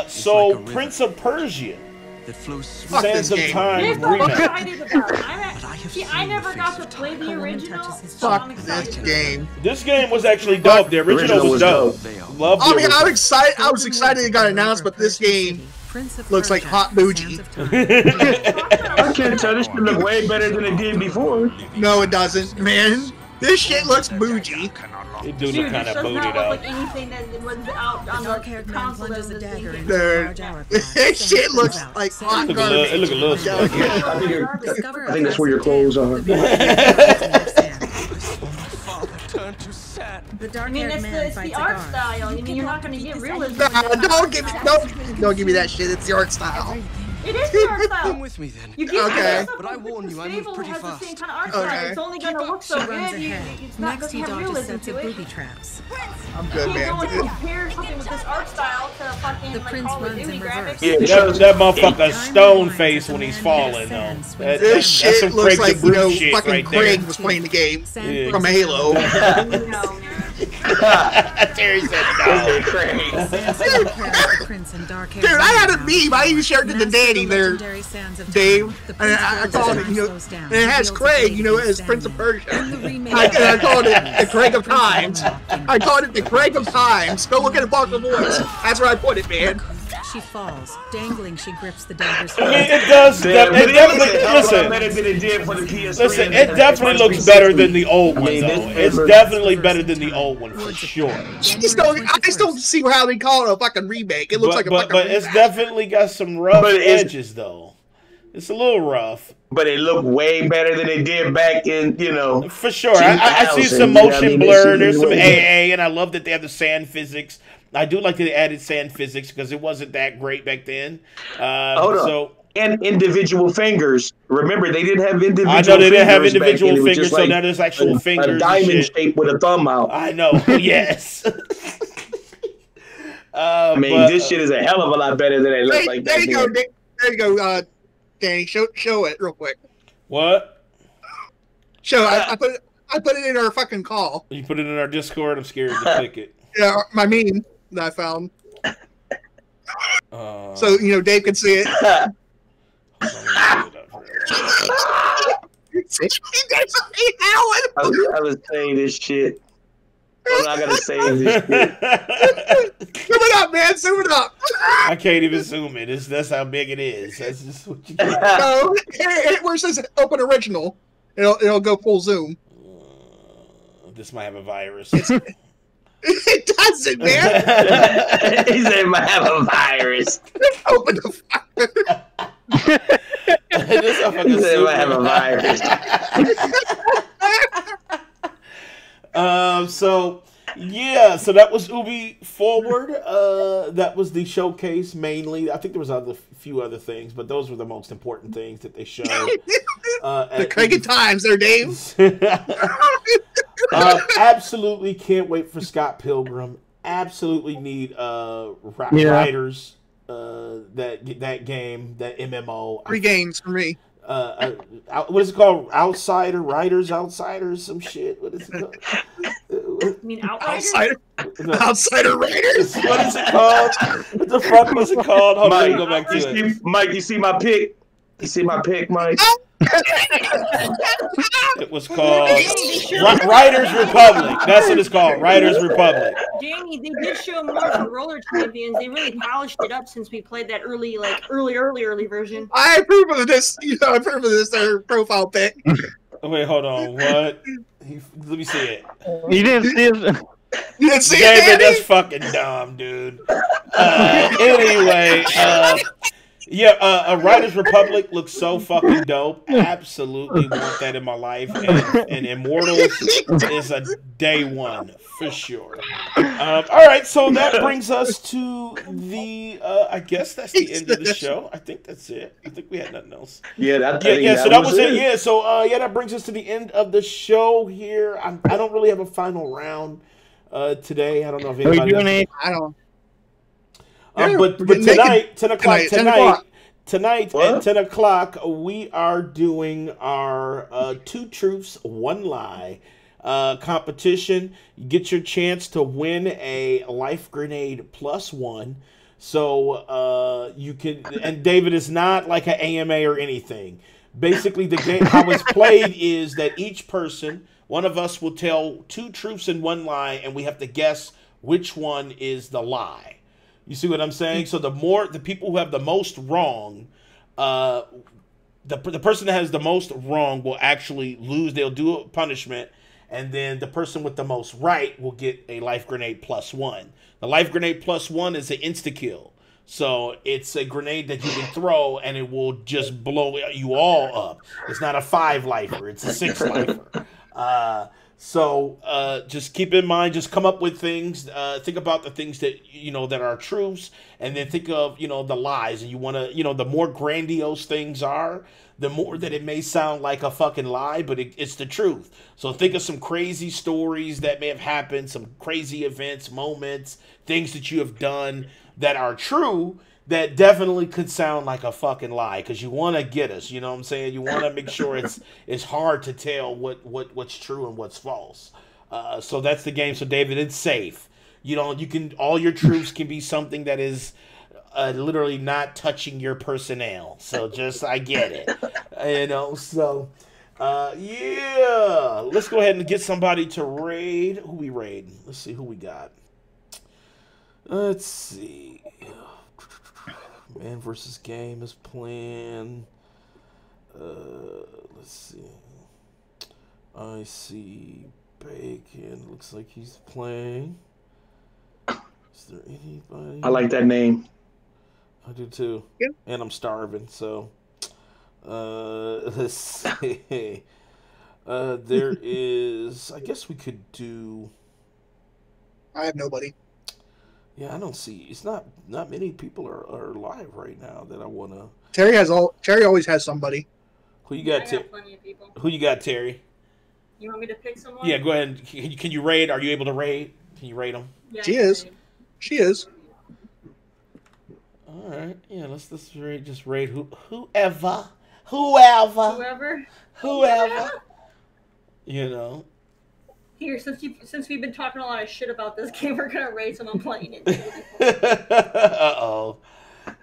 so Prince of Persia. Sands of Time Here's what I'm remake. excited about. I never got to play the original. So I'm excited. This game. This game was actually dope. The original was dope. Love the I mean, original. I'm excited. I was excited it got announced, but this game looks like hot bougie. I can't tell. This should look way better than it did before. No, it doesn't, man. This shit looks bougie. It do Dude, look this kind of does booty not look though. like anything that was out on the console that was this weekend. Dude, this shit looks like hot It look a little sparkly. I think that's where your clothes are. I mean, it's the art style. I mean, you're not going to get realism. Nah, don't give me that shit. It's the art style. It is the art style. Come with me then. You get Okay. But I warn you, I move pretty has fast. the same kind of art style. Okay. It's only going to look so good. It's not Next, going he to have dodges realism sets to of it. booby traps. I'm You good, can't go and man. compare something with this art style to fucking The like prince Call of runs Duty in graphics. Yeah, That motherfucker stone face when he's falling though. This That's shit some looks Craig like, the Brute you know, shit fucking right Craig there. was playing the game Yeah. from Halo. Terry said no. Dude, I had a meme. I even shared it to Danny there, Dave. And I called it, you know, and it has Craig, you know, as Prince of Persia. I called it the Craig of Times. I called it the Craig of Times. Go look at the box of voice. That's where I put it, man. She falls. Dangling, she grips the dagger's I mean, it does. It definitely. Listen, it definitely looks better than the old one, though. It's definitely better than the old one for sure. I just don't see how they call it a fucking remake. It looks like a fucking But it's definitely got some rough edges, though. It's a little rough. But it looked way better than it did back in, you know. For sure. I see some motion blur. There's some AA, and I love that they have the sand physics. I do like that they added sand physics because it wasn't that great back then. And individual fingers. Remember, they didn't have individual fingers. I know they didn't have individual fingers, so now there's actual fingers. A diamond shape with a thumb out. I know, yes. I mean, this shit is a hell of a lot better than it looks like. There you go, Dick. There you go, Danny. Show it real quick. What? I put it in our fucking call. You put it in our Discord. I'm scared to click it. Yeah, my meme that I found. So you know Dave can see it. I was saying this shit. I gotta save this shit. Zoom it up, man. Zoom it up. I can't even zoom it. That's how big it is. That's just what you get. No, where it says open original, it'll go full zoom. This might have a virus. It doesn't, man. He said it might have a virus. Open the fire. This He said it might have a virus. So that was Ubi Forward. That was the showcase mainly. I think there was a few other things, but those were the most important things that they showed. The Craig of Times there, Dave. Absolutely can't wait for Scott Pilgrim. Absolutely need writers that game, that MMO. 3 games for me. What is it called? Outsiders, some shit. What is it called? You mean Outriders? Outsider Raiders. What is it called? What the fuck was it called? Hold on, let me go back to it. Mike, you see my pic? You see my pic, Mike? It was called Riders Republic. That's what it's called, Riders Republic. Jamie, they did show more for Roller Champions. They really polished it up since we played that early version. I approve of this. I approve of this. Their profile pic. Wait, hold on. What? Let me see it. You didn't see it. You didn't see David, it, that's fucking dumb, dude. Anyway, Yeah, Riders Republic looks so fucking dope. Absolutely want that in my life. And Immortals is a day one for sure. All right, so that brings us to the. I guess that's the end of the show. I think that's it. I think we had nothing else. Yeah, so that was it. Yeah, so that brings us to the end of the show here. I don't really have a final round today. I don't know if anybody. I don't. But tonight, 10 o'clock tonight at 10 o'clock, we are doing our 2 Truths, 1 Lie competition. You get your chance to win a life grenade +1. So you can, and David, is not like an AMA or anything. Basically, the game, how it's played is that each person, one of us will tell 2 truths and 1 lie, and we have to guess which one is the lie. You see what I'm saying? So the people who have the most wrong, the person that has the most wrong will actually lose. They'll do a punishment, and then the person with the most right will get a life grenade +1. The life grenade +1 is an insta-kill. So it's a grenade that you can throw, and it will just blow you all up. It's not a 5-lifer. It's a 6-lifer. So just keep in mind, just come up with things. Think about the things that, that are truths, and then think of, the lies. And you want to, the more grandiose things are, the more that it may sound like a fucking lie, but it's the truth. So think of some crazy stories that may have happened, some crazy events, moments, things that you have done that are true, that definitely could sound like a fucking lie, because you want to get us, you know what I'm saying? You want to make sure it's hard to tell what's true and what's false. So that's the game. So David, it's safe. All your truths can be something that is literally not touching your personnel. So I get it. So yeah, let's go ahead and get somebody to raid. Who we raid? Let's see who we got. Let's see. Man versus Game is playing. Let's see. I see Bacon. Looks like he's playing. Is there anybody? I like that name. I do too. Yep. And I'm starving, so let's see. There is. I guess we could do. I have nobody. Yeah, I don't see. It's not many people are live right now that I want to. Terry always has somebody. Who you got, Terry? Who you got, Terry? You want me to pick someone? Yeah, go ahead. Can you raid? Are you able to raid? Can you raid them? Yeah, she is. She is. All right. Yeah, let's raid. Just raid whoever. Here, since we've been talking a lot of shit about this game, we're gonna raid someone playing it. Uh-oh.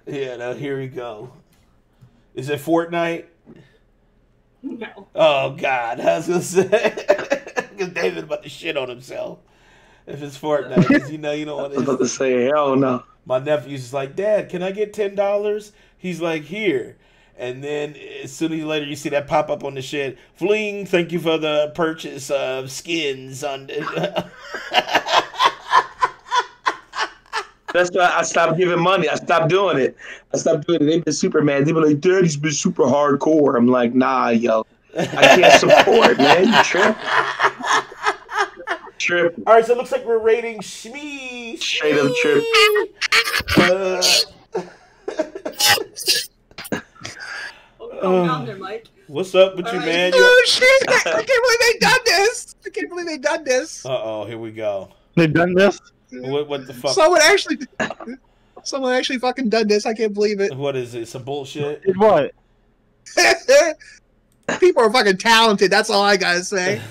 Yeah, now here we go. Is it Fortnite? No. Oh, God. I was gonna say. Because David about to shit on himself. If it's Fortnite, because you don't want to. I was about to say, hell no. My nephew's just like, Dad, can I get $10? He's like, here. And then as soon as later you see that pop up on the shit, fling, thank you for the purchase of skins on. That's why I stopped giving money. I stopped doing it. They've been super mad. They've been like, Daddy's been super hardcore. I'm like, nah, yo. I can't support, man. You trip. All right, so it looks like we're rating Shmee. Straight up trip. Down there, Mike. What's up with you, man? Oh shit! I can't believe they done this. Uh-oh, here we go. They've done this? What the fuck? Someone actually fucking done this. I can't believe it. What is it? Some bullshit? What? People are fucking talented. That's all I gotta say.